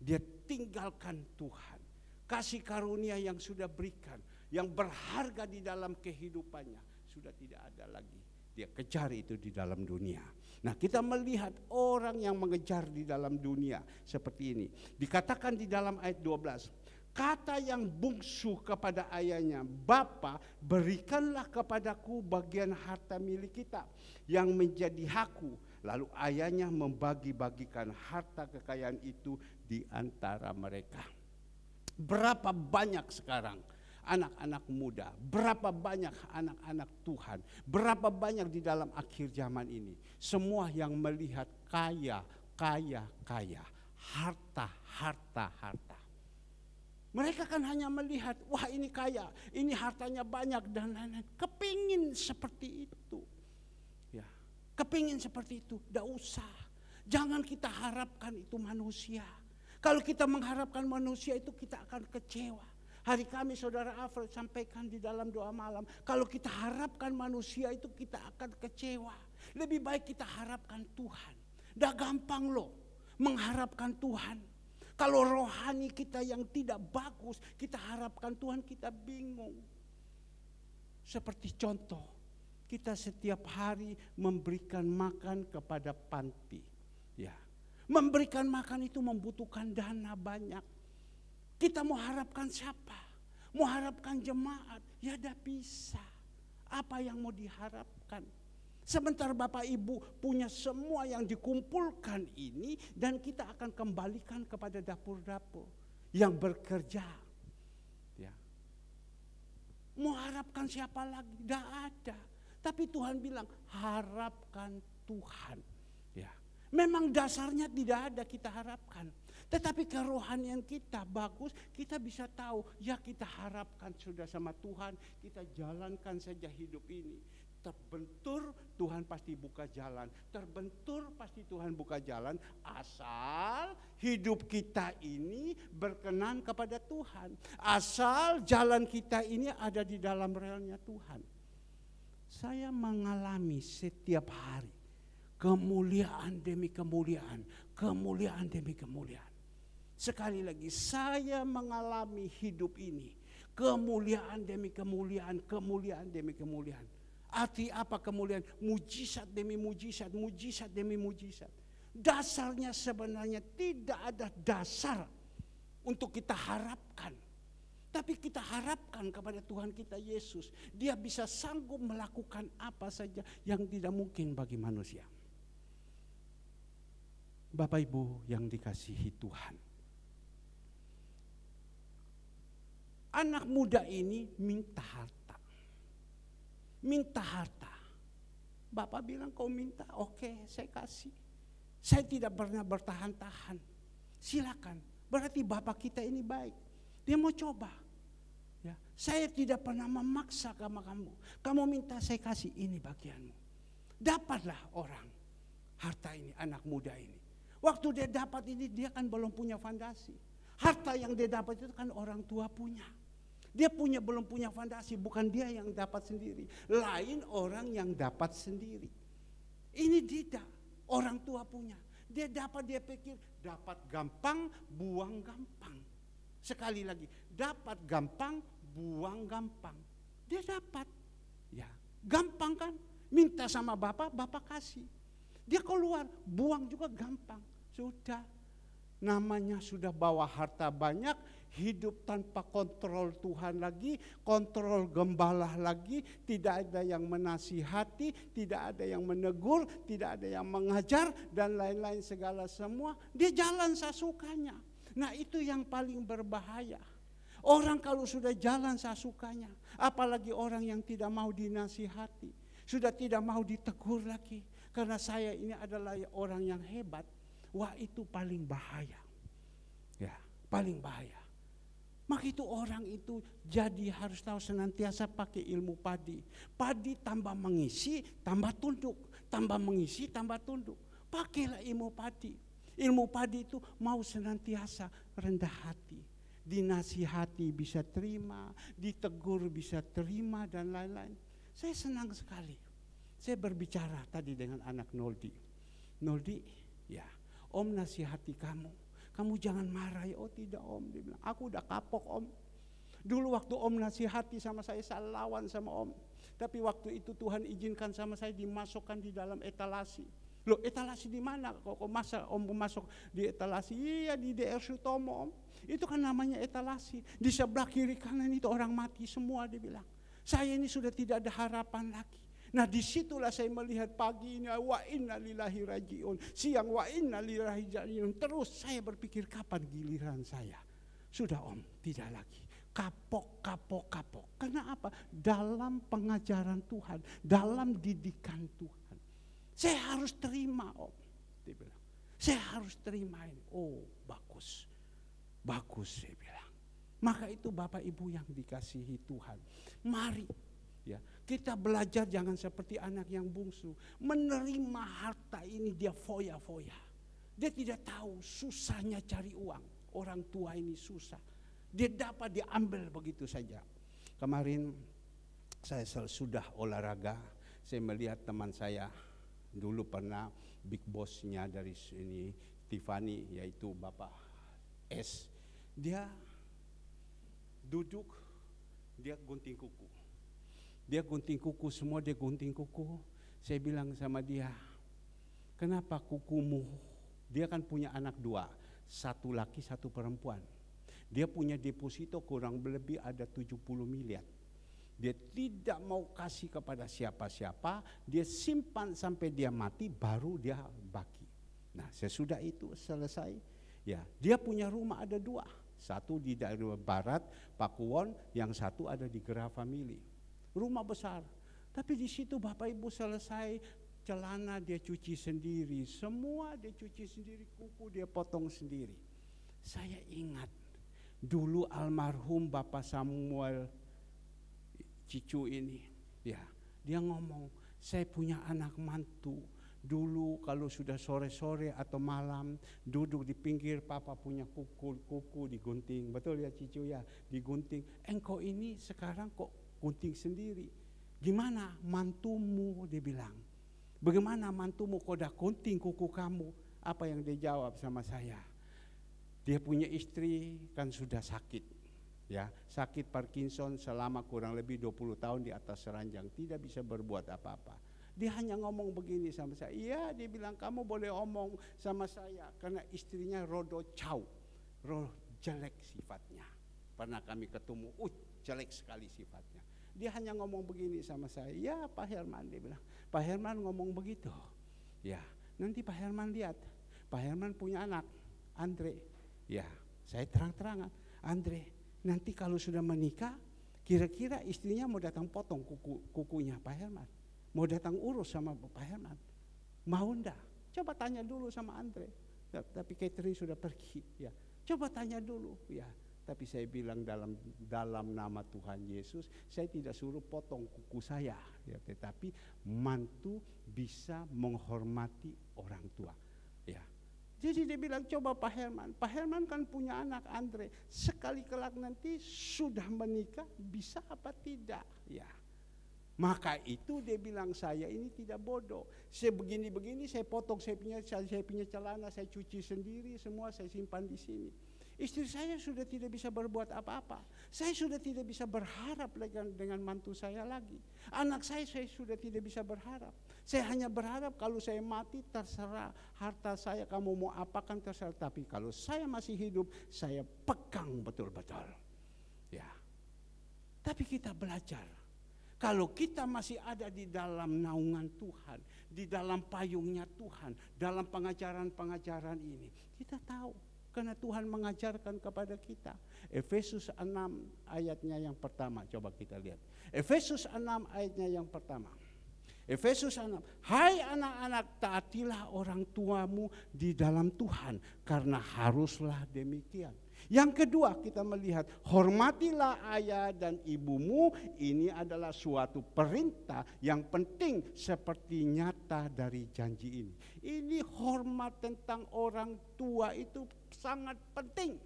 Dia tinggalkan Tuhan. Kasih karunia yang sudah berikan, yang berharga di dalam kehidupannya, sudah tidak ada lagi. Dia kejar itu di dalam dunia. Nah, kita melihat orang yang mengejar di dalam dunia seperti ini. Dikatakan di dalam ayat 12, kata yang bungsu kepada ayahnya, Bapa, berikanlah kepadaku bagian harta milik kita yang menjadi hakku. Lalu ayahnya membagi-bagikan harta kekayaan itu di antara mereka. Berapa banyak sekarang anak-anak muda, berapa banyak anak-anak Tuhan, berapa banyak di dalam akhir zaman ini, semua yang melihat kaya, harta. Mereka kan hanya melihat, wah ini kaya, ini hartanya banyak dan lain-lain. Kepingin seperti itu. Ya, kepingin seperti itu, tidak usah. Jangan kita harapkan itu manusia. Kalau kita mengharapkan manusia itu kita akan kecewa. Hari kami saudara Alfred sampaikan di dalam doa malam, kalau kita harapkan manusia itu kita akan kecewa. Lebih baik kita harapkan Tuhan. Dah gampang loh mengharapkan Tuhan. Kalau rohani kita yang tidak bagus, kita harapkan Tuhan, kita bingung. Seperti contoh, kita setiap hari memberikan makan kepada panti. Ya, memberikan makan itu membutuhkan dana banyak. Kita mau harapkan siapa? Mau harapkan jemaat? Ya tidak bisa. Apa yang mau diharapkan? Sebentar Bapak Ibu punya semua yang dikumpulkan ini, dan kita akan kembalikan kepada dapur-dapur yang bekerja. Ya. Mau harapkan siapa lagi? Tidak ada. Tapi Tuhan bilang harapkan Tuhan. Ya. Memang dasarnya tidak ada kita harapkan. Tetapi kerohanian kita bagus, kita bisa tahu, ya kita harapkan sudah sama Tuhan, kita jalankan saja hidup ini. Terbentur Tuhan pasti buka jalan, terbentur pasti Tuhan buka jalan, asal hidup kita ini berkenan kepada Tuhan. Asal jalan kita ini ada di dalam relnya Tuhan. Saya mengalami setiap hari kemuliaan demi kemuliaan, kemuliaan demi kemuliaan. Sekali lagi, saya mengalami hidup ini kemuliaan demi kemuliaan, kemuliaan demi kemuliaan. Arti apa kemuliaan? Mujizat demi mujizat, mujizat demi mujizat. Dasarnya sebenarnya tidak ada dasar untuk kita harapkan. Tapi kita harapkan kepada Tuhan kita Yesus. Dia bisa sanggup melakukan apa saja yang tidak mungkin bagi manusia. Bapak Ibu yang dikasihi Tuhan. Anak muda ini minta harta. Minta harta. Bapak bilang kau minta, oke, saya kasih. Saya tidak pernah bertahan-tahan. Silakan. Berarti Bapak kita ini baik. Dia mau coba. Ya, saya tidak pernah memaksa sama kamu. Kamu minta saya kasih, ini bagianmu. Dapatlah orang harta ini, anak muda ini. Waktu dia dapat ini, dia kan belum punya fondasi. Harta yang dia dapat itu kan orang tua punya. Dia belum punya fondasi, bukan dia yang dapat sendiri. Lain orang yang dapat sendiri. Ini tidak, orang tua punya. Dia dapat, dia pikir dapat gampang, buang gampang. Sekali lagi, dapat gampang, buang gampang. Dia dapat, ya gampang kan? Minta sama Bapak, Bapak kasih. Dia keluar, buang juga gampang. Sudah, namanya sudah bawa harta banyak, hidup tanpa kontrol Tuhan lagi, kontrol gembala lagi, tidak ada yang menasihati, tidak ada yang menegur, tidak ada yang mengajar, dan lain-lain segala semua. Dia jalan sesukanya. Nah itu yang paling berbahaya. Orang kalau sudah jalan sesukanya, apalagi orang yang tidak mau dinasihati, sudah tidak mau ditegur lagi, karena saya ini adalah orang yang hebat. Wah itu paling bahaya. Ya, paling bahaya. Maka itu orang itu jadi harus tahu senantiasa pakai ilmu padi. Padi tambah mengisi, tambah tunduk. Tambah mengisi, tambah tunduk. Pakailah ilmu padi. Ilmu padi itu mau senantiasa rendah hati. Dinasihati bisa terima, ditegur bisa terima, dan lain-lain. Saya senang sekali. Saya berbicara tadi dengan anak Noldi. Noldi, ya, Om nasihati kamu. Kamu jangan marah ya. Oh tidak Om, dia bilang. Aku udah kapok Om. Dulu waktu Om nasihati sama saya lawan sama Om. Tapi waktu itu Tuhan izinkan sama saya dimasukkan di dalam etalasi. Loh etalasi di mana? Kok masa Om masuk di etalasi? Iya di DR Sutomo Om. Itu kan namanya etalasi. Di sebelah kiri kanan itu orang mati semua dia bilang. Saya ini sudah tidak ada harapan lagi. Nah disitulah saya melihat pagi ini wa inna lillahi rajiun, siang wa inna lillahi rajiun. Terus saya berpikir kapan giliran saya. Sudah Om, tidak lagi. Kapok. Karena apa? Dalam pengajaran Tuhan, dalam didikan Tuhan. Saya harus terima Om. Dia bilang. Saya harus terimain. Oh bagus saya bilang. Maka itu Bapak Ibu yang dikasihi Tuhan. Mari. Ya, kita belajar jangan seperti anak yang bungsu. Menerima harta ini dia foya-foya. Dia tidak tahu susahnya cari uang. Orang tua ini susah. Dia dapat diambil begitu saja. Kemarin saya sudah olahraga. Saya melihat teman saya. Dulu pernah big bossnya dari sini Tiffany, yaitu Bapak S. Dia duduk, dia gunting kuku. Dia gunting kuku, semua dia gunting kuku. Saya bilang sama dia, kenapa kukumu? Dia kan punya anak 2, 1 laki 1 perempuan. Dia punya deposito kurang lebih ada 70 miliar. Dia tidak mau kasih kepada siapa-siapa, dia simpan sampai dia mati baru dia bagi. Nah sesudah itu selesai, ya dia punya rumah ada 2. 1 di daerah barat, Pakuwon, yang 1 ada di Gera Family. Rumah besar, tapi di situ Bapak Ibu selesai celana dia cuci sendiri, semua dia cuci sendiri, kuku dia potong sendiri. Saya ingat dulu almarhum Bapak Samuel Cicu ini, ya dia ngomong, saya punya anak mantu. Dulu kalau sudah sore-sore atau malam duduk di pinggir, papa punya kuku digunting, betul ya Cicu ya, digunting. Engkau ini sekarang kok gunting sendiri. Gimana mantumu, dia bilang. Bagaimana mantumu kau dah gunting kuku kamu? Apa yang dia jawab sama saya? Dia punya istri kan sudah sakit. Ya, sakit Parkinson selama kurang lebih 20 tahun di atas ranjang, tidak bisa berbuat apa-apa. Dia hanya ngomong begini sama saya. Iya, dia bilang kamu boleh omong sama saya karena istrinya rodo cau, jelek sifatnya. Pernah kami ketemu, jelek sekali sifatnya. Dia hanya ngomong begini sama saya, ya Pak Herman, dia bilang, Pak Herman ngomong begitu. Ya, nanti Pak Herman lihat, Pak Herman punya anak, Andre. Ya, saya terang-terangan, Andre, nanti kalau sudah menikah, kira-kira istrinya mau datang potong kukunya Pak Herman. Mau datang urus sama Pak Herman. Mau enggak? Coba tanya dulu sama Andre. Tapi Catherine sudah pergi. Ya, coba tanya dulu. Ya. Tapi saya bilang dalam nama Tuhan Yesus, saya tidak suruh potong kuku saya, ya, tetapi mantu bisa menghormati orang tua. Ya, Jadi dia bilang, coba Pak Herman kan punya anak Andre, sekali kelak nanti sudah menikah, bisa apa tidak? Ya. Maka itu dia bilang, saya ini tidak bodoh. Saya begini-begini, saya potong saya punya celana, saya cuci sendiri, semua saya simpan di sini. Istri saya sudah tidak bisa berbuat apa-apa. Saya sudah tidak bisa berharap dengan mantu saya lagi. Anak saya sudah tidak bisa berharap. Saya hanya berharap kalau saya mati terserah harta saya, kamu mau apakan terserah. Tapi kalau saya masih hidup, saya pegang betul-betul. Ya. Tapi kita belajar. Kalau kita masih ada di dalam naungan Tuhan, di dalam payungnya Tuhan, dalam pengajaran-pengajaran ini, kita tahu. Karena Tuhan mengajarkan kepada kita. Efesus 6 ayatnya yang pertama. Coba kita lihat. Efesus 6 ayatnya yang pertama. Efesus 6. Hai anak-anak, taatilah orang tuamu di dalam Tuhan. Karena haruslah demikian. Yang kedua kita melihat, hormatilah ayah dan ibumu. Ini adalah suatu perintah yang penting seperti nyata dari janji ini. Ini hormat tentang orang tua itu sangat penting.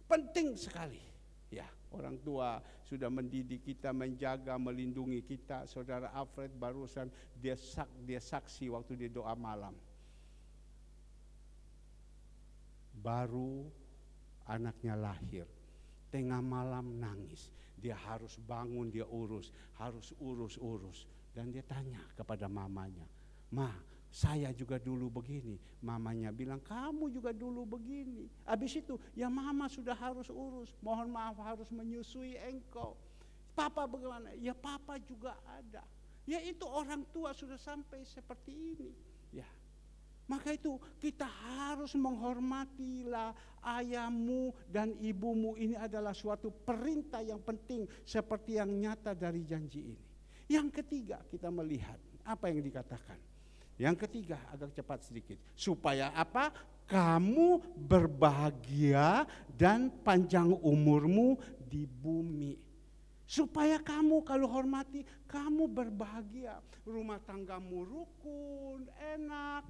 Penting sekali. Ya, orang tua sudah mendidik kita, menjaga, melindungi kita. Saudara Alfred barusan dia saksi waktu dia doa malam. Baru anaknya lahir, tengah malam nangis. Dia harus bangun, dia harus urus. Dan dia tanya kepada mamanya, "Ma, saya juga dulu begini." Mamanya bilang, "Kamu juga dulu begini." Habis itu, ya mama sudah harus urus. Mohon maaf harus menyusui engkau. Papa bagaimana? Ya papa juga ada. Ya itu orang tua sudah sampai seperti ini. Ya. Maka itu kita harus menghormatilah ayahmu dan ibumu. Ini adalah suatu perintah yang penting seperti yang nyata dari janji ini. Yang ketiga kita melihat apa yang dikatakan. Yang ketiga agak cepat sedikit. Supaya apa? Kamu berbahagia dan panjang umurmu di bumi. Supaya kamu kalau hormati, kamu berbahagia. Rumah tanggamu rukun, enak,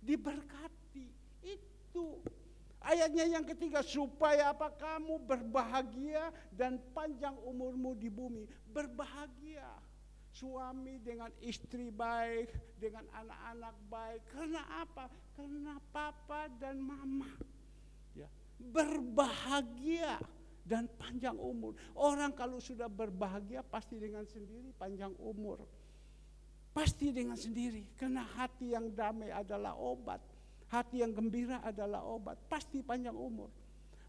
diberkati. Itu ayatnya yang ketiga, supaya apa? Kamu berbahagia dan panjang umurmu di bumi. Berbahagia, suami dengan istri baik, dengan anak-anak baik. Karena apa? Karena papa dan mama. Ya, berbahagia dan panjang umur. Orang kalau sudah berbahagia pasti dengan sendiri panjang umur. Pasti dengan sendiri, karena hati yang damai adalah obat. Hati yang gembira adalah obat, pasti panjang umur.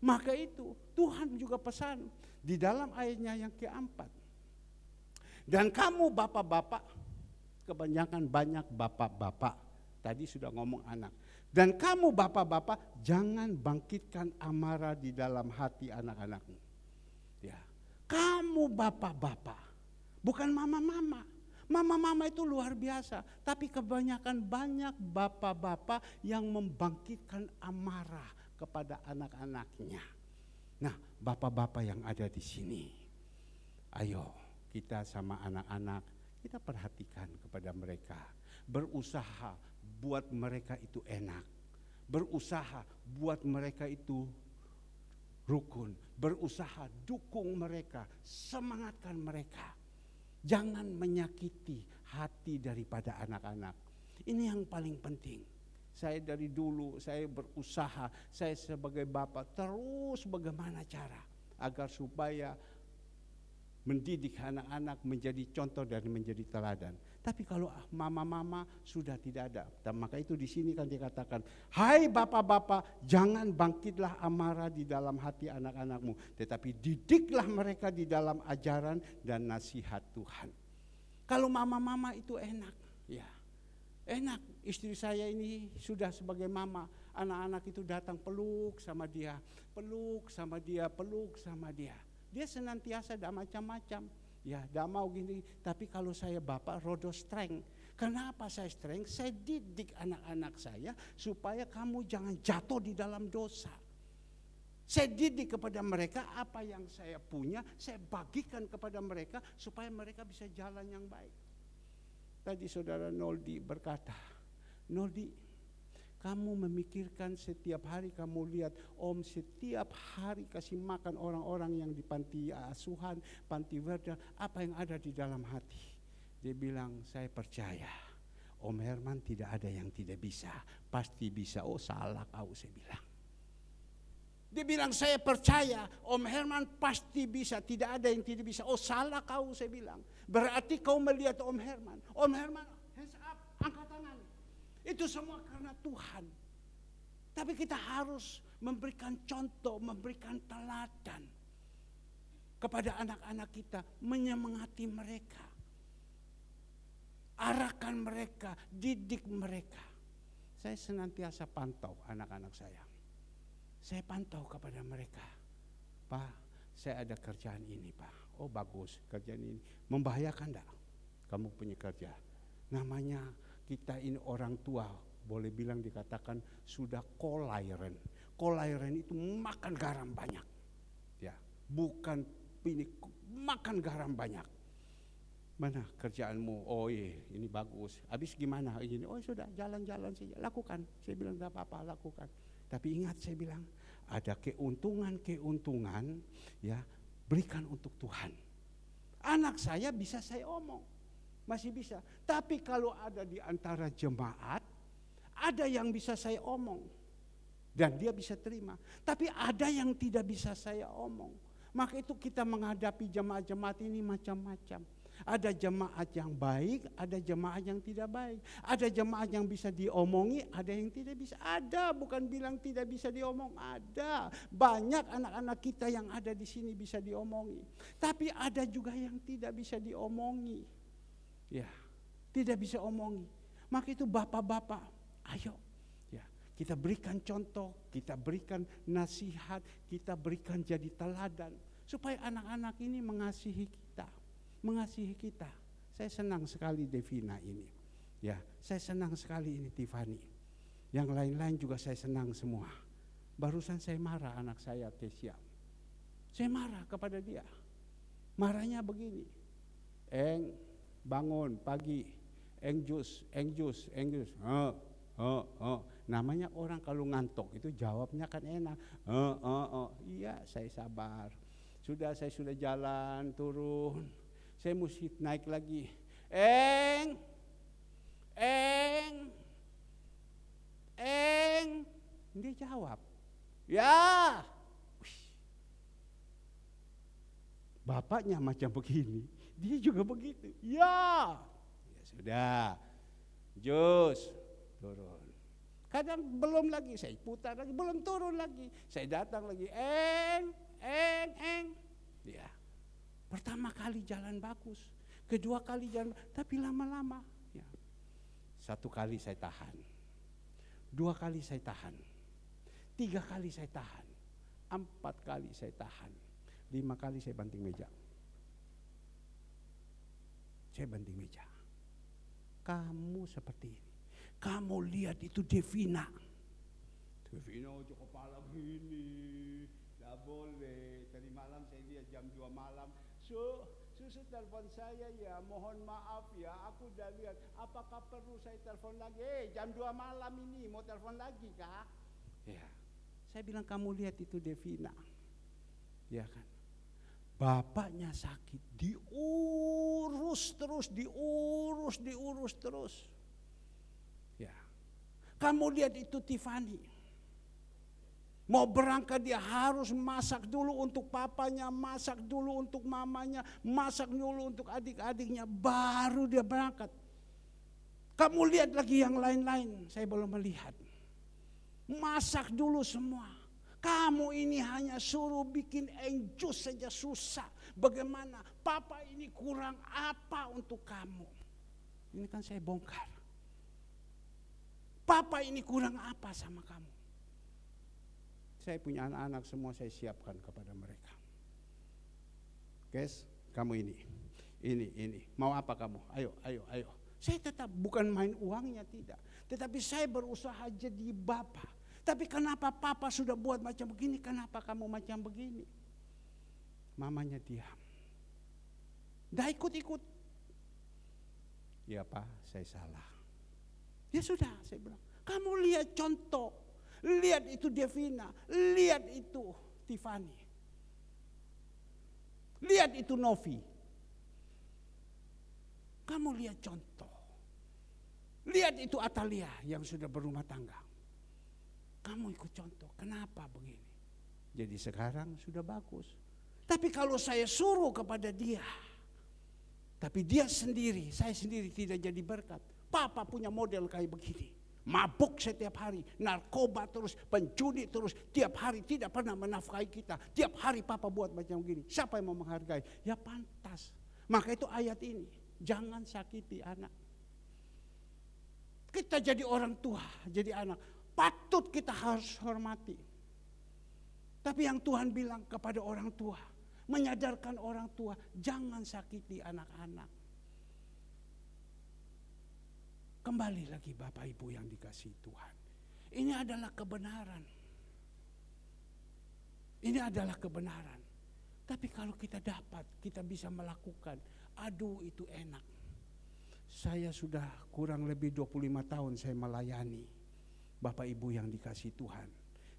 Maka itu Tuhan juga pesan di dalam ayatnya yang keempat. Dan kamu bapak-bapak, kebanyakan banyak bapak-bapak, tadi sudah ngomong anak. Dan kamu bapak-bapak jangan bangkitkan amarah di dalam hati anak-anakmu. Ya, kamu bapak-bapak, bukan mama-mama. Mama-mama itu luar biasa, tapi kebanyakan banyak bapak-bapak yang membangkitkan amarah kepada anak-anaknya. Nah, bapak-bapak yang ada di sini, ayo kita sama anak-anak, kita perhatikan kepada mereka. Berusaha buat mereka itu enak. Berusaha buat mereka itu rukun. Berusaha dukung mereka, semangatkan mereka. Jangan menyakiti hati daripada anak-anak. Ini yang paling penting. Saya dari dulu, saya berusaha, saya sebagai bapak terus bagaimana cara agar supaya mendidik anak-anak menjadi contoh dan menjadi teladan. Tapi kalau mama-mama sudah tidak ada, dan maka itu di sini kan dikatakan, hai bapak-bapak, jangan bangkitlah amarah di dalam hati anak-anakmu, tetapi didiklah mereka di dalam ajaran dan nasihat Tuhan. Kalau mama-mama itu enak, ya enak. Istri saya ini sudah sebagai mama, anak-anak itu datang peluk sama dia, peluk sama dia, peluk sama dia. Dia senantiasa ada macam-macam. Ya, dah mau gini, tapi kalau saya bapak rodo strength. Kenapa saya strength? Saya didik anak-anak saya supaya kamu jangan jatuh di dalam dosa. Saya didik kepada mereka apa yang saya punya, saya bagikan kepada mereka supaya mereka bisa jalan yang baik. Tadi saudara Noldi berkata, Noldi, Kamu memikirkan setiap hari, kamu lihat Om setiap hari kasih makan orang-orang yang di panti asuhan, panti werda, apa yang ada di dalam hati. Dia bilang, saya percaya Om Herman tidak ada yang tidak bisa, pasti bisa. Oh salah kau, saya bilang. Dia bilang, saya percaya Om Herman pasti bisa, tidak ada yang tidak bisa. Oh salah kau, saya bilang. Berarti kau melihat Om Herman. Om Herman, hands up, angkat tangan. Itu semua karena Tuhan. Tapi kita harus memberikan contoh, memberikan teladan kepada anak-anak kita, menyemangati mereka. Arahkan mereka, didik mereka. Saya senantiasa pantau anak-anak saya. Saya pantau kepada mereka. Pak, saya ada kerjaan ini Pak. Oh bagus, kerjaan ini. Membahayakan enggak? Kamu punya kerja. Namanya kita ini orang tua, boleh bilang dikatakan sudah kolairen. Kolairen itu makan garam banyak. Ya, bukan ini makan garam banyak. Mana kerjaanmu? Oh iya, ini bagus. Habis gimana? Ini, oh sudah jalan-jalan saja, lakukan. Saya bilang enggak apa-apa, lakukan. Tapi ingat saya bilang, ada keuntungan-keuntungan ya, berikan untuk Tuhan. Anak saya bisa saya omong, masih bisa. Tapi kalau ada di antara jemaat, ada yang bisa saya omong dan dia bisa terima. Tapi ada yang tidak bisa saya omong. Maka itu kita menghadapi jemaat-jemaat ini macam-macam. Ada jemaat yang baik, ada jemaat yang tidak baik. Ada jemaat yang bisa diomongi, ada yang tidak bisa. Ada, bukan bilang tidak bisa diomong, ada. Banyak anak-anak kita yang ada di sini bisa diomongi. Tapi ada juga yang tidak bisa diomongi. Ya, tidak bisa omongi. Maka itu bapak-bapak, ayo. Ya, kita berikan contoh, kita berikan nasihat, kita berikan jadi teladan. Supaya anak-anak ini mengasihi kita. Mengasihi kita. Saya senang sekali Devina ini. Ya, saya senang sekali ini Tiffany. Yang lain-lain juga saya senang semua. Barusan saya marah anak saya Kesia. Saya marah kepada dia. Marahnya begini. Eng bangun pagi. Eng jus. Namanya orang kalau ngantuk itu jawabnya kan enak. Iya, saya sabar. Sudah jalan turun. Saya mesti naik lagi. Eng. Dia jawab. Ya. Bapaknya macam begini, dia juga begitu. Ya. Ya sudah. Jus. Turun. Kadang belum lagi, saya putar lagi, belum turun lagi. Saya datang lagi. Eng. Ya. Pertama kali jalan bagus, kedua kali jalan, tapi lama-lama. Ya. 1 kali saya tahan, 2 kali saya tahan, 3 kali saya tahan, 4 kali saya tahan, 5 kali saya banting meja. Saya banting meja. Kamu seperti ini. Kamu lihat itu Devina. Devina aja kepala gini. Tidak boleh. Tadi malam saya lihat jam 2 malam. Susu telepon saya ya, mohon maaf ya, aku udah lihat. Apakah perlu saya telepon lagi? Jam 2 malam ini mau telepon lagi kah? Ya, saya bilang kamu lihat itu Devina, ya kan? Bapaknya sakit, diurus terus. Ya, kamu lihat itu Tiffany. Mau berangkat dia harus masak dulu untuk papanya, masak dulu untuk mamanya, masak dulu untuk adik-adiknya, baru dia berangkat. Kamu lihat lagi yang lain-lain, saya belum melihat. Masak dulu semua. Kamu ini hanya suruh bikin jus saja susah. Bagaimana? Papa ini kurang apa untuk kamu? Ini kan saya bongkar. Papa ini kurang apa sama kamu? Saya punya anak-anak semua saya siapkan kepada mereka. Guys, kamu ini. Mau apa kamu? Ayo. Saya tetap bukan main uangnya, tidak. Tetapi saya berusaha jadi bapak. Tapi kenapa papa sudah buat macam begini? Kenapa kamu macam begini? Mamanya diam. Dah ikut. Ya Pak, saya salah. Ya sudah, saya bilang. Kamu lihat contoh, lihat itu Devina, lihat itu Tiffany, lihat itu Novi. Kamu lihat contoh, lihat itu Atalia yang sudah berumah tangga. Kamu ikut contoh, kenapa begini? Jadi sekarang sudah bagus. Tapi kalau saya suruh kepada dia, tapi dia sendiri, saya sendiri tidak jadi berkat. Papa punya model kayak begini. Mabuk setiap hari, narkoba terus, penjudi terus, tiap hari tidak pernah menafkahi kita. Tiap hari papa buat macam begini. Siapa yang mau menghargai? Ya pantas. Maka itu ayat ini, jangan sakiti anak. Kita jadi orang tua, jadi anak, patut kita harus hormati. Tapi yang Tuhan bilang kepada orang tua, menyadarkan orang tua, jangan sakiti anak-anak. Kembali lagi Bapak Ibu yang dikasihi Tuhan. Ini adalah kebenaran. Ini adalah kebenaran. Tapi kalau kita dapat, kita bisa melakukan. Aduh itu enak. Saya sudah kurang lebih 25 tahun saya melayani. Bapak Ibu yang dikasihi Tuhan.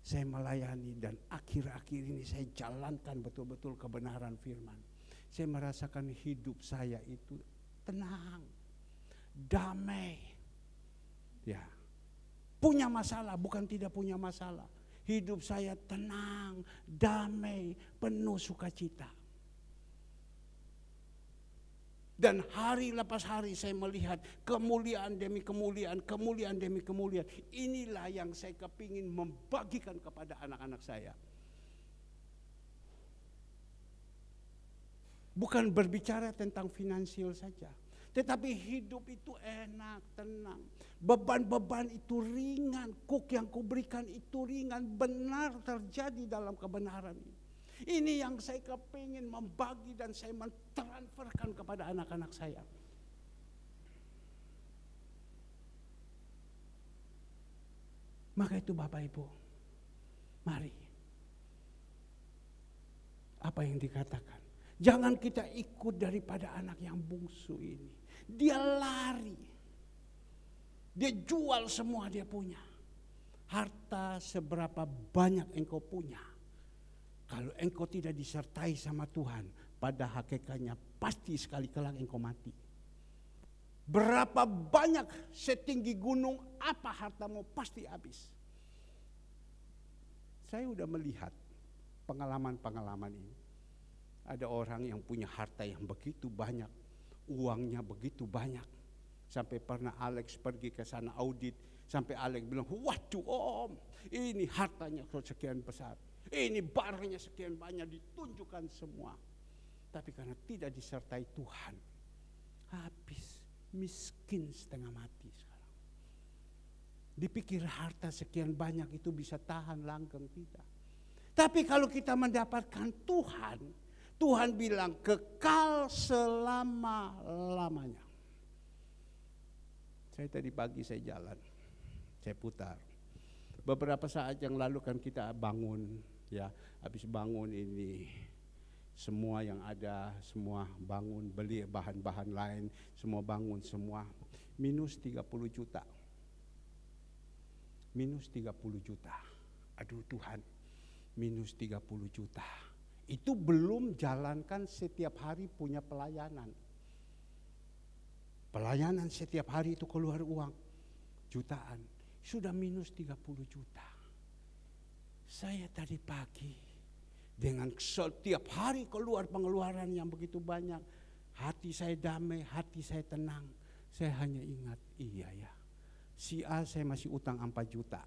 Saya melayani dan akhir-akhir ini saya jalankan betul-betul kebenaran firman. Saya merasakan hidup saya itu tenang, damai. Ya, punya masalah bukan tidak punya masalah. Hidup saya tenang, damai, penuh sukacita. Dan hari lepas hari saya melihat kemuliaan demi kemuliaan, kemuliaan demi kemuliaan. Inilah yang saya kepingin membagikan kepada anak-anak saya. Bukan berbicara tentang finansial saja. Tetapi hidup itu enak, tenang. Beban-beban itu ringan. Kuk yang kuberikan itu ringan. Benar terjadi dalam kebenaran ini. Ini yang saya kepingin membagi dan saya mentransferkan kepada anak-anak saya. Maka itu Bapak Ibu, mari. Apa yang dikatakan? Jangan kita ikut daripada anak yang bungsu ini. Dia lari. Dia jual semua dia punya. Harta seberapa banyak engkau punya. Kalau engkau tidak disertai sama Tuhan, pada hakikatnya pasti sekali kelak engkau mati. Berapa banyak setinggi gunung, apa hartamu pasti habis. Saya sudah melihat pengalaman-pengalaman ini. Ada orang yang punya harta yang begitu banyak, uangnya begitu banyak. Sampai pernah Alex pergi ke sana audit, sampai Alex bilang, waduh om, ini hartanya sekian besar. Ini barangnya sekian banyak, ditunjukkan semua. Tapi karena tidak disertai Tuhan, habis, miskin setengah mati sekarang. Dipikir harta sekian banyak itu bisa tahan langgeng, tidak. Tapi kalau kita mendapatkan Tuhan, Tuhan bilang kekal selama-lamanya. Saya tadi pagi saya jalan, saya putar. Beberapa saat yang lalu kan kita bangun, ya, habis bangun ini semua yang ada, semua bangun, beli bahan-bahan lain, semua bangun semua, minus 30 juta. Minus 30 juta. Aduh Tuhan, minus 30 juta. Itu belum jalankan setiap hari punya pelayanan. Pelayanan setiap hari itu keluar uang jutaan. Sudah minus 30 juta. Saya tadi pagi dengan setiap hari keluar pengeluaran yang begitu banyak, hati saya damai, hati saya tenang. Saya hanya ingat, iya ya, si A saya masih utang 4 juta.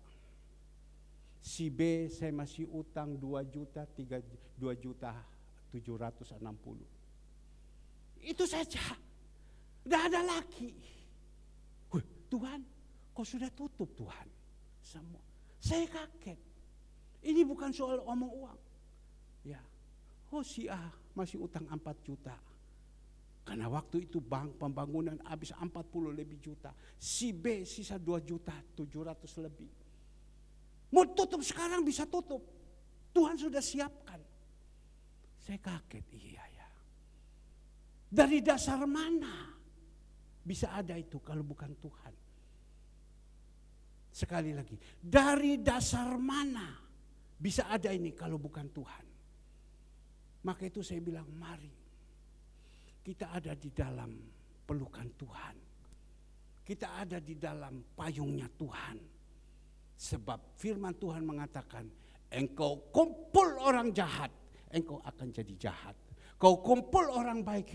Si B saya masih utang 2 juta, 2 juta 760. Itu saja. Tidak ada lagi. Tuhan, kau sudah tutup Tuhan. Semua. Saya kaget. Ini bukan soal omong uang. Ya. Oh si A masih utang 4 juta. Karena waktu itu bank pembangunan habis 40 lebih juta. Si B sisa 2 juta 700 lebih. Mau tutup sekarang bisa tutup. Tuhan sudah siapkan. Saya kaget, iya ya. Dari dasar mana bisa ada itu kalau bukan Tuhan? Sekali lagi, dari dasar mana bisa ada ini kalau bukan Tuhan? Maka itu saya bilang, mari kita ada di dalam pelukan Tuhan. Kita ada di dalam payungnya Tuhan. Sebab firman Tuhan mengatakan, engkau kumpul orang jahat, engkau akan jadi jahat. Kau kumpul orang baik,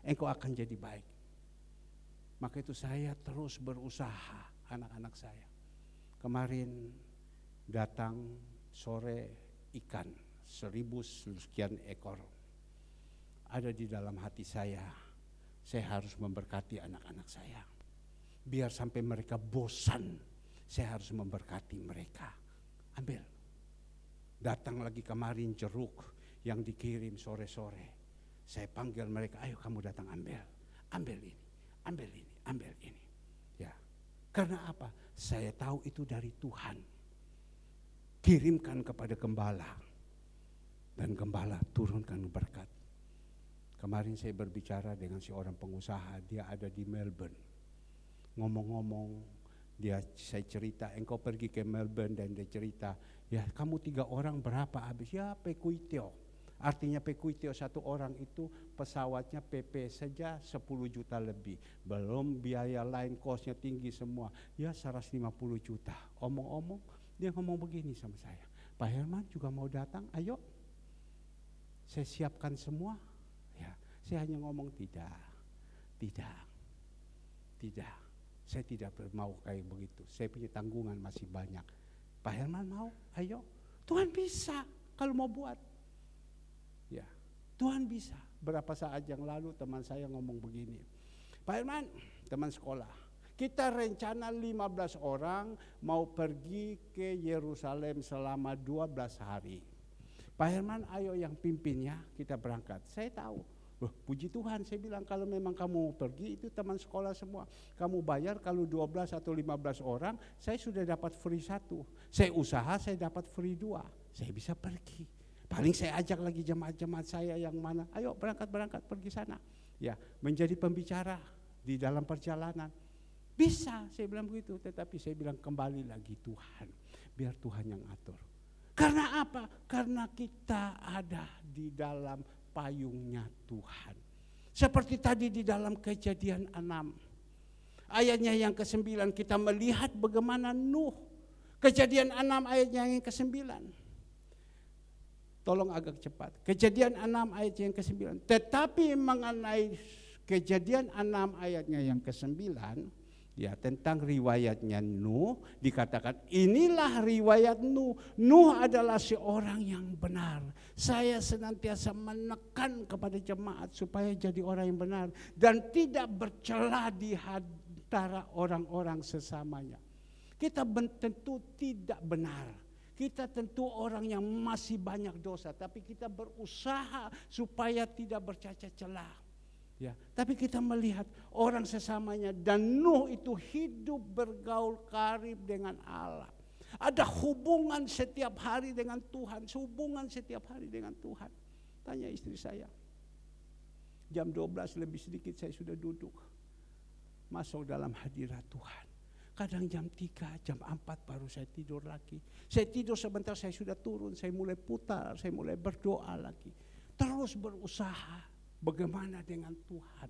engkau akan jadi baik. Maka itu saya terus berusaha, anak-anak saya. Kemarin datang sore ikan 1.000 sekian ekor. Ada di dalam hati saya harus memberkati anak-anak saya. Biar sampai mereka bosan, saya harus memberkati mereka. Ambil. Datang lagi kemarin jeruk yang dikirim sore-sore. Saya panggil mereka, ayo kamu datang ambil. Ambil ini, ambil ini, ambil ini. Ya. Karena apa? Saya tahu itu dari Tuhan. Kirimkan kepada gembala. Dan gembala turunkan berkat. Kemarin saya berbicara dengan seorang pengusaha, dia ada di Melbourne. Ngomong-ngomong, saya cerita, engkau pergi ke Melbourne, dan dia cerita, ya kamu 3 orang berapa habis? Ya pekuitio. Artinya pekuitio, 1 orang itu pesawatnya PP saja 10 juta lebih. Belum biaya lain, kosnya tinggi semua. Ya 150 juta. Omong-omong, dia ngomong begini sama saya. Pak Herman juga mau datang, ayo. Saya siapkan semua. Ya, saya hanya ngomong tidak. Saya tidak mau kayak begitu. Saya punya tanggungan masih banyak. Pak Herman mau, ayo. Tuhan bisa kalau mau buat. Ya, Tuhan bisa. Berapa saat yang lalu teman saya ngomong begini. Pak Herman, teman sekolah. Kita rencana 15 orang mau pergi ke Yerusalem selama 12 hari. Pak Herman, ayo yang pimpinnya, kita berangkat. Saya tahu. Puji Tuhan, saya bilang kalau memang kamu mau pergi, itu teman sekolah semua. Kamu bayar kalau 12 atau 15 orang, saya sudah dapat free 1. Saya usaha, saya dapat free 2. Saya bisa pergi. Paling saya ajak lagi jemaat-jemaat saya yang mana, ayo berangkat pergi sana. Ya, menjadi pembicara di dalam perjalanan. Bisa, saya bilang begitu. Tetapi saya bilang kembali lagi Tuhan. Biar Tuhan yang atur. Karena apa? Karena kita ada di dalam payungnya Tuhan. Seperti tadi di dalam Kejadian 6. Ayatnya yang ke-9 kita melihat bagaimana Nuh. Kejadian 6 ayatnya yang ke-9. Tolong agak cepat. Kejadian 6 ayatnya yang ke-9. Tetapi mengenai Kejadian 6 ayatnya yang ke-9, ya, tentang riwayatnya Nuh, dikatakan inilah riwayat Nuh. Nuh adalah seorang yang benar. Saya senantiasa menekan kepada jemaat supaya jadi orang yang benar dan tidak bercela di antara orang-orang sesamanya. Kita tentu tidak benar. Kita tentu orang yang masih banyak dosa, tapi kita berusaha supaya tidak bercacat celah. Ya, tapi kita melihat orang sesamanya, dan Nuh itu hidup bergaul karib dengan Allah. Ada hubungan setiap hari dengan Tuhan, hubungan setiap hari dengan Tuhan. Tanya istri saya. Jam 12 lebih sedikit saya sudah duduk. Masuk dalam hadirat Tuhan. Kadang jam 3, jam 4 baru saya tidur lagi. Saya tidur sebentar, saya sudah turun, saya mulai putar, saya mulai berdoa lagi. Terus berusaha. Bagaimana dengan Tuhan?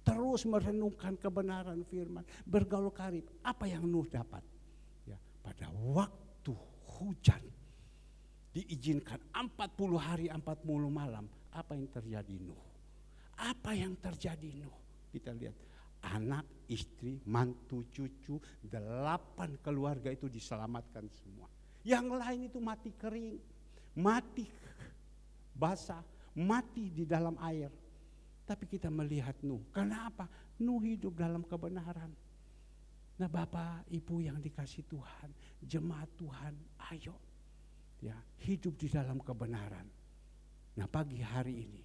Terus merenungkan kebenaran firman, bergaul karib. Apa yang Nuh dapat? Ya, pada waktu hujan diizinkan 40 hari 40 malam. Apa yang terjadi Nuh? Apa yang terjadi Nuh? Kita lihat anak, istri, mantu, cucu, 8 keluarga itu diselamatkan semua. Yang lain itu mati kering, mati basah, mati di dalam air. Tapi kita melihat Nuh. Karena apa? Nuh hidup dalam kebenaran. Nah, Bapak, Ibu yang dikasih Tuhan, jemaat Tuhan, ayo. Ya, hidup di dalam kebenaran. Nah, pagi hari ini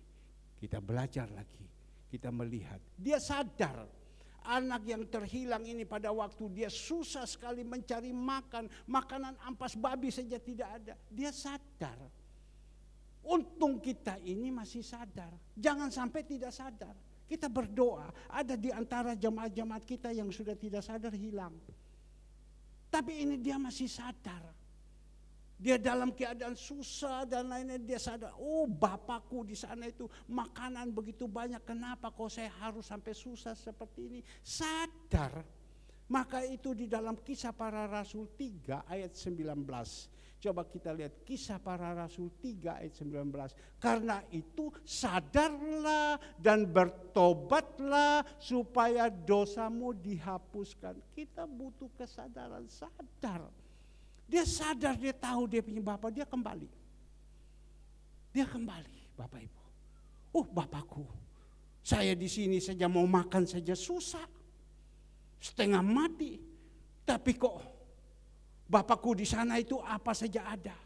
kita belajar lagi. Kita melihat, dia sadar anak yang terhilang ini pada waktu dia susah sekali mencari makan, makanan ampas babi saja tidak ada. Dia sadar. Untung kita ini masih sadar. Jangan sampai tidak sadar. Kita berdoa. Ada di antara jemaat-jemaat kita yang sudah tidak sadar hilang. Tapi ini dia masih sadar. Dia dalam keadaan susah dan lainnya, dia sadar, oh bapakku di sana itu makanan begitu banyak, kenapa kok saya harus sampai susah seperti ini? Sadar. Maka itu di dalam Kisah Para Rasul 3 ayat 19. Coba kita lihat Kisah Para Rasul 3 ayat 19. Karena itu sadarlah dan bertobatlah supaya dosamu dihapuskan. Kita butuh kesadaran, sadar. Dia sadar, dia tahu dia punya bapak, dia kembali. Dia kembali, Bapak Ibu. Oh bapakku, saya di sini saja mau makan saja susah. Setengah mati. Tapi kok bapakku di sana itu apa saja ada.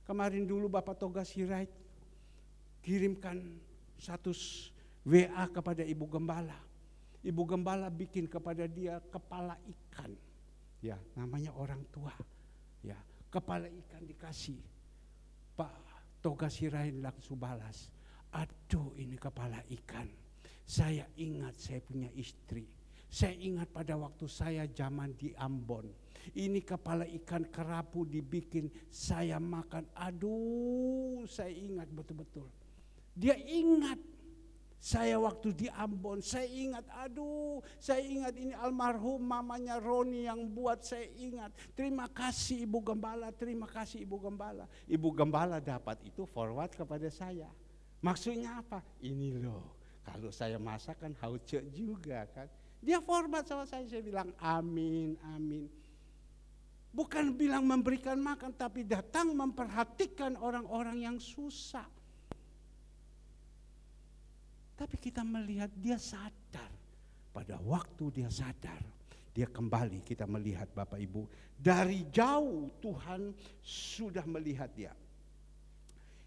Kemarin dulu Bapak Toga Sirait kirimkan satu WA kepada Ibu Gembala. Ibu Gembala bikin kepada dia kepala ikan. Ya, namanya orang tua. Ya, kepala ikan dikasih. Pak Toga Sirait langsung balas. Aduh ini kepala ikan. Saya ingat saya punya istri. Saya ingat pada waktu saya zaman di Ambon. Ini kepala ikan kerapu dibikin saya makan. Aduh saya ingat betul-betul. Dia ingat. Saya waktu di Ambon, saya ingat, saya ingat ini almarhum mamanya Roni yang buat, saya ingat. Terima kasih Ibu Gembala, terima kasih Ibu Gembala. Ibu Gembala dapat itu forward kepada saya. Maksudnya apa? Ini loh, kalau saya masak kan hauce juga kan. Dia forward sama saya bilang amin, amin. Bukan bilang memberikan makan, tapi datang memperhatikan orang-orang yang susah. Tapi kita melihat dia sadar. Pada waktu dia sadar, dia kembali, kita melihat Bapak Ibu. Dari jauh Tuhan sudah melihat dia.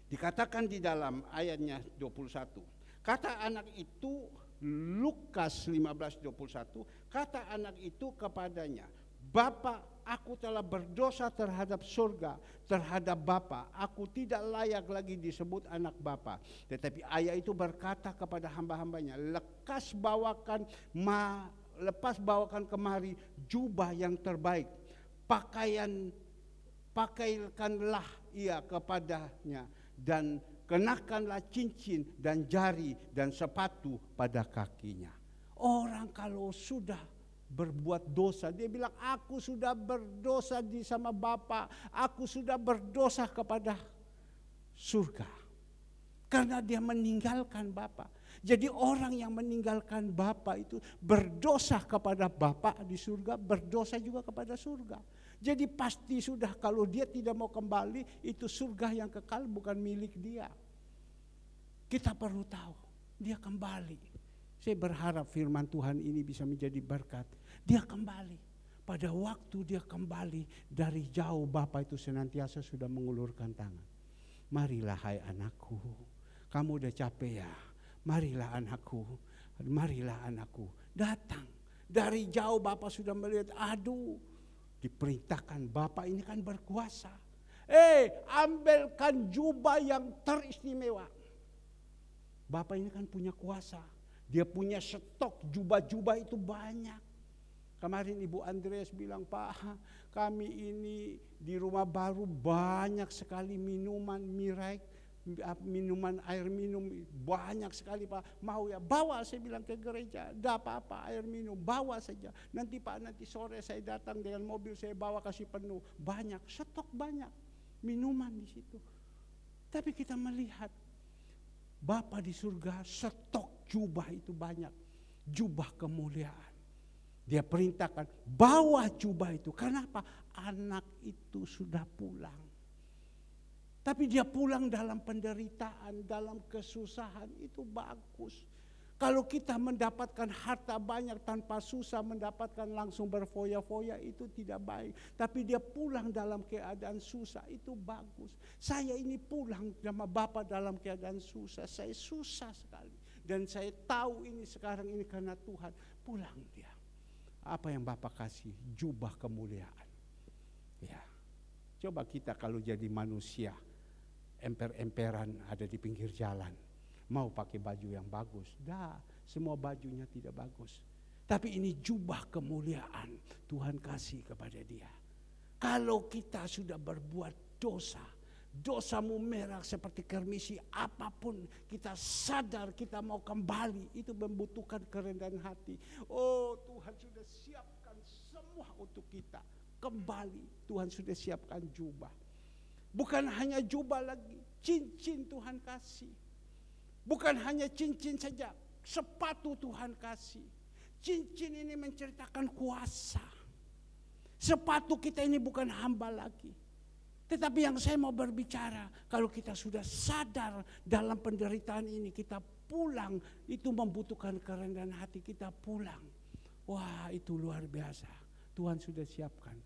Dikatakan di dalam ayatnya 21. Kata anak itu, Lukas 15:21, kata anak itu kepadanya, Bapak, aku telah berdosa terhadap surga, terhadap Bapa. Aku tidak layak lagi disebut anak Bapa. Tetapi ayah itu berkata kepada hamba-hambanya, lepas bawakan kemari jubah yang terbaik. Pakaikanlah ia kepadanya dan kenakanlah cincin dan jari dan sepatu pada kakinya. Orang kalau sudah berbuat dosa, dia bilang aku sudah berdosa sama Bapa, aku sudah berdosa kepada surga. Karena dia meninggalkan Bapa. Jadi orang yang meninggalkan Bapa itu berdosa kepada Bapa di surga, berdosa juga kepada surga. Jadi pasti sudah kalau dia tidak mau kembali, itu surga yang kekal bukan milik dia. Kita perlu tahu, dia kembali. Saya berharap firman Tuhan ini bisa menjadi berkat. Dia kembali. Pada waktu dia kembali dari jauh, Bapa itu senantiasa sudah mengulurkan tangan. Marilah hai anakku, kamu udah capek ya. Marilah anakku, marilah anakku. Datang. Dari jauh Bapa sudah melihat, diperintahkan Bapa ini kan berkuasa. Ambilkan jubah yang teristimewa. Bapa ini kan punya kuasa. Dia punya stok jubah-jubah itu banyak. Kemarin Ibu Andreas bilang, Pak, kami ini di rumah baru banyak sekali minuman Miraik, minuman air minum banyak sekali Pak. Mau ya bawa, saya bilang ke gereja, tidak apa-apa air minum, bawa saja. Nanti Pak, nanti sore saya datang dengan mobil, saya bawa kasih penuh. Banyak, stok banyak minuman di situ. Tapi kita melihat Bapa di surga stok jubah itu banyak. Jubah kemuliaan. Dia perintahkan bawa jubah itu. Kenapa? Anak itu sudah pulang. Tapi dia pulang dalam penderitaan, dalam kesusahan, itu bagus. Kalau kita mendapatkan harta banyak tanpa susah, mendapatkan langsung berfoya-foya, itu tidak baik. Tapi dia pulang dalam keadaan susah, itu bagus. Saya ini pulang sama Bapa dalam keadaan susah, saya susah sekali. Dan saya tahu ini sekarang ini karena Tuhan, pulang dia. Apa yang Bapak kasih? Jubah kemuliaan. Ya, coba kita kalau jadi manusia, emper-emperan ada di pinggir jalan. Mau pakai baju yang bagus, semua bajunya tidak bagus. Tapi ini jubah kemuliaan Tuhan kasih kepada dia. Kalau kita sudah berbuat dosa, dosamu merah seperti kermisi, apapun kita sadar kita mau kembali, itu membutuhkan kerendahan hati. Oh, Tuhan sudah siapkan semua untuk kita kembali. Tuhan sudah siapkan jubah. Bukan hanya jubah lagi, cincin Tuhan kasih. Bukan hanya cincin saja, sepatu Tuhan kasih. Cincin ini menceritakan kuasa. Sepatu kita ini bukan hamba lagi. Tetapi yang saya mau berbicara, kalau kita sudah sadar dalam penderitaan ini, kita pulang, itu membutuhkan kerendahan hati, kita pulang. Wah, itu luar biasa. Tuhan sudah siapkan.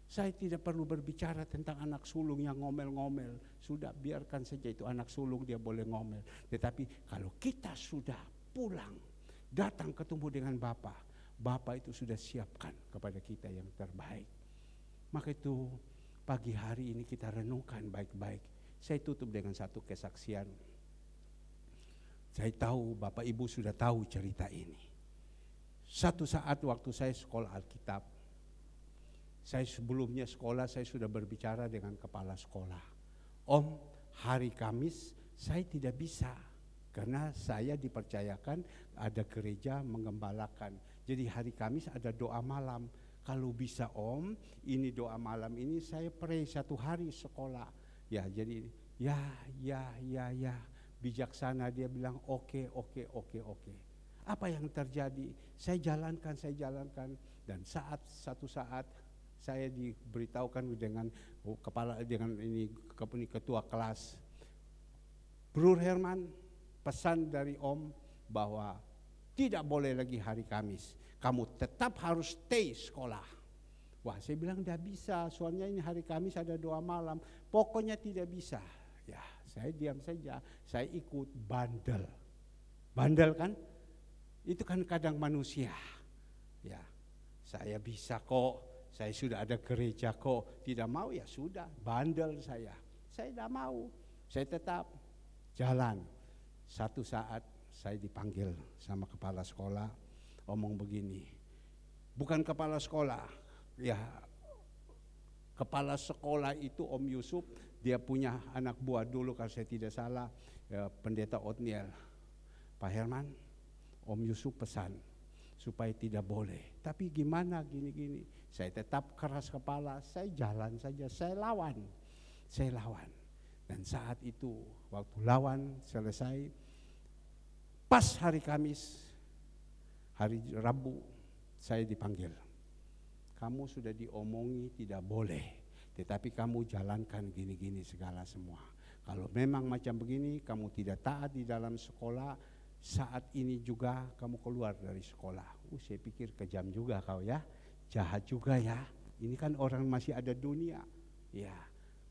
Saya tidak perlu berbicara tentang anak sulung yang ngomel-ngomel. Sudah, biarkan saja itu anak sulung, dia boleh ngomel. Tetapi kalau kita sudah pulang, datang ketemu dengan Bapa, Bapa itu sudah siapkan kepada kita yang terbaik. Maka itu pagi hari ini kita renungkan baik-baik. Saya tutup dengan satu kesaksian. Saya tahu Bapak Ibu sudah tahu cerita ini. Satu saat waktu saya sekolah Alkitab, saya sebelumnya sekolah, saya sudah berbicara dengan kepala sekolah. Om, hari Kamis saya tidak bisa, karena saya dipercayakan ada gereja mengembalakan. Jadi hari Kamis ada doa malam. Kalau bisa Om, ini doa malam ini saya pray satu hari sekolah. Ya, jadi ya. Bijaksana dia bilang oke. Apa yang terjadi? Saya jalankan. Dan satu saat saya diberitahukan dengan ketua kelas. Bro Herman, pesan dari Om bahwa tidak boleh lagi hari Kamis. Kamu tetap harus stay sekolah. Wah, saya bilang tidak bisa, soalnya ini hari Kamis ada doa malam. Pokoknya tidak bisa. Ya, saya diam saja. Saya ikut bandel. Bandel kan? Itu kan kadang manusia. Ya, saya bisa kok. Saya sudah ada gereja kok. Tidak mau ya sudah, bandel saya. Saya tidak mau. Saya tetap jalan. Satu saat saya dipanggil sama kepala sekolah, omong begini. Bukan kepala sekolah, ya kepala sekolah itu Om Yusuf, dia punya anak buah dulu kalau saya tidak salah, ya, Pendeta Otniel. Pak Herman, Om Yusuf pesan supaya tidak boleh. Tapi gimana gini-gini. Saya tetap keras kepala, saya jalan saja, saya lawan. Dan saat itu waktu lawan selesai, pas hari Kamis, hari Rabu saya dipanggil. Kamu sudah diomongi tidak boleh, tetapi kamu jalankan gini-gini segala semua. Kalau memang macam begini, kamu tidak taat di dalam sekolah, saat ini juga kamu keluar dari sekolah. Saya pikir kejam juga kau ya, jahat juga ya. Ini kan orang masih ada dunia. Ya,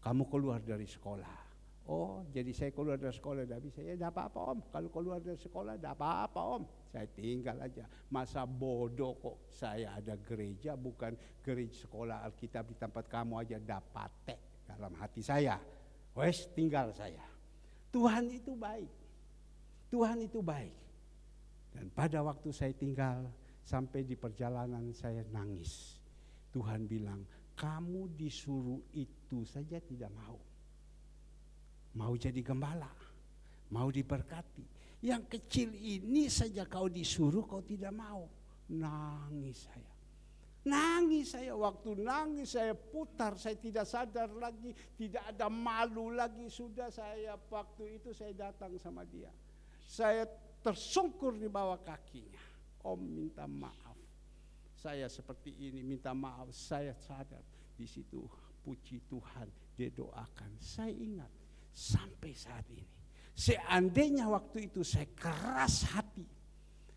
kamu keluar dari sekolah. Oh, jadi saya keluar dari sekolah tidak bisa. Ya tidak apa-apa Om, kalau keluar dari sekolah tidak apa-apa Om. Saya tinggal aja. Masa bodoh kok, saya ada gereja, bukan gereja sekolah Alkitab di tempat kamu aja dapat dalam hati saya. Wes, tinggal saya. Tuhan itu baik. Tuhan itu baik. Dan pada waktu saya tinggal, sampai di perjalanan saya nangis. Tuhan bilang, kamu disuruh itu saja tidak mau. Mau jadi gembala, mau diberkati. Yang kecil ini saja kau disuruh, kau tidak mau. Nangis saya. Waktu nangis saya putar, saya tidak sadar lagi, tidak ada malu lagi. Sudah saya waktu itu saya datang sama dia. Saya tersungkur di bawah kakinya. Om minta maaf. Saya seperti ini minta maaf. Saya sadar di situ puji Tuhan, dia doakan. Saya ingat sampai saat ini. Seandainya waktu itu saya keras hati,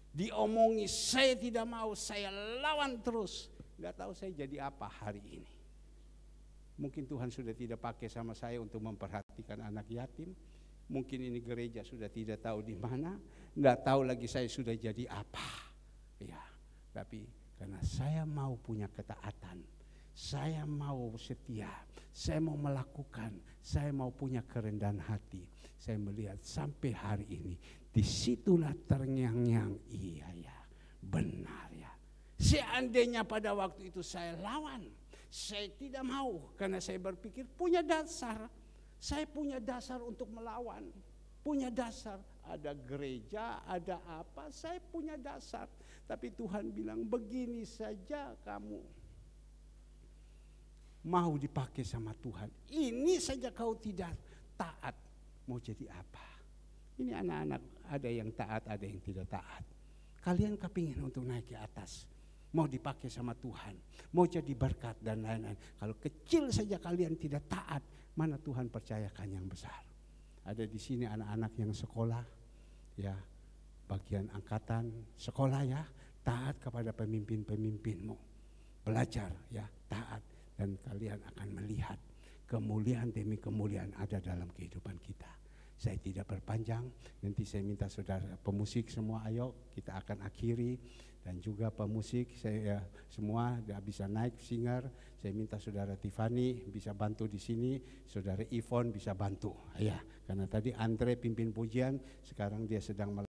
diomongi saya tidak mau, saya lawan terus. Gak tahu saya jadi apa hari ini. Mungkin Tuhan sudah tidak pakai sama saya untuk memperhatikan anak yatim. Mungkin ini gereja sudah tidak tahu di mana. Gak tahu lagi saya sudah jadi apa. Ya, tapi karena saya mau punya ketaatan, saya mau setia, saya mau melakukan, saya mau punya kerendahan hati. Saya melihat sampai hari ini, disitulah terngiang-ngiang, iya ya, benar ya. Seandainya pada waktu itu saya lawan, saya tidak mau karena saya berpikir punya dasar. Saya punya dasar untuk melawan. Punya dasar, ada gereja, ada apa, saya punya dasar. Tapi Tuhan bilang begini saja kamu mau dipakai sama Tuhan. Ini saja kau tidak taat, mau jadi apa? Ini anak-anak ada yang taat, ada yang tidak taat. Kalian kepingin untuk naik ke atas, mau dipakai sama Tuhan, mau jadi berkat dan lain-lain. Kalau kecil saja kalian tidak taat, mana Tuhan percayakan yang besar. Ada di sini anak-anak yang sekolah, ya, bagian angkatan sekolah ya, taat kepada pemimpin-pemimpinmu. Belajar ya, taat, dan kalian akan melihat kemuliaan demi kemuliaan ada dalam kehidupan kita. Saya tidak berpanjang, nanti saya minta saudara pemusik semua ayo kita akan akhiri, dan juga pemusik saya semua tidak bisa naik singer, saya minta saudara Tiffany bisa bantu di sini, saudara Yvonne bisa bantu, ya, karena tadi Andre pimpin pujian, sekarang dia sedang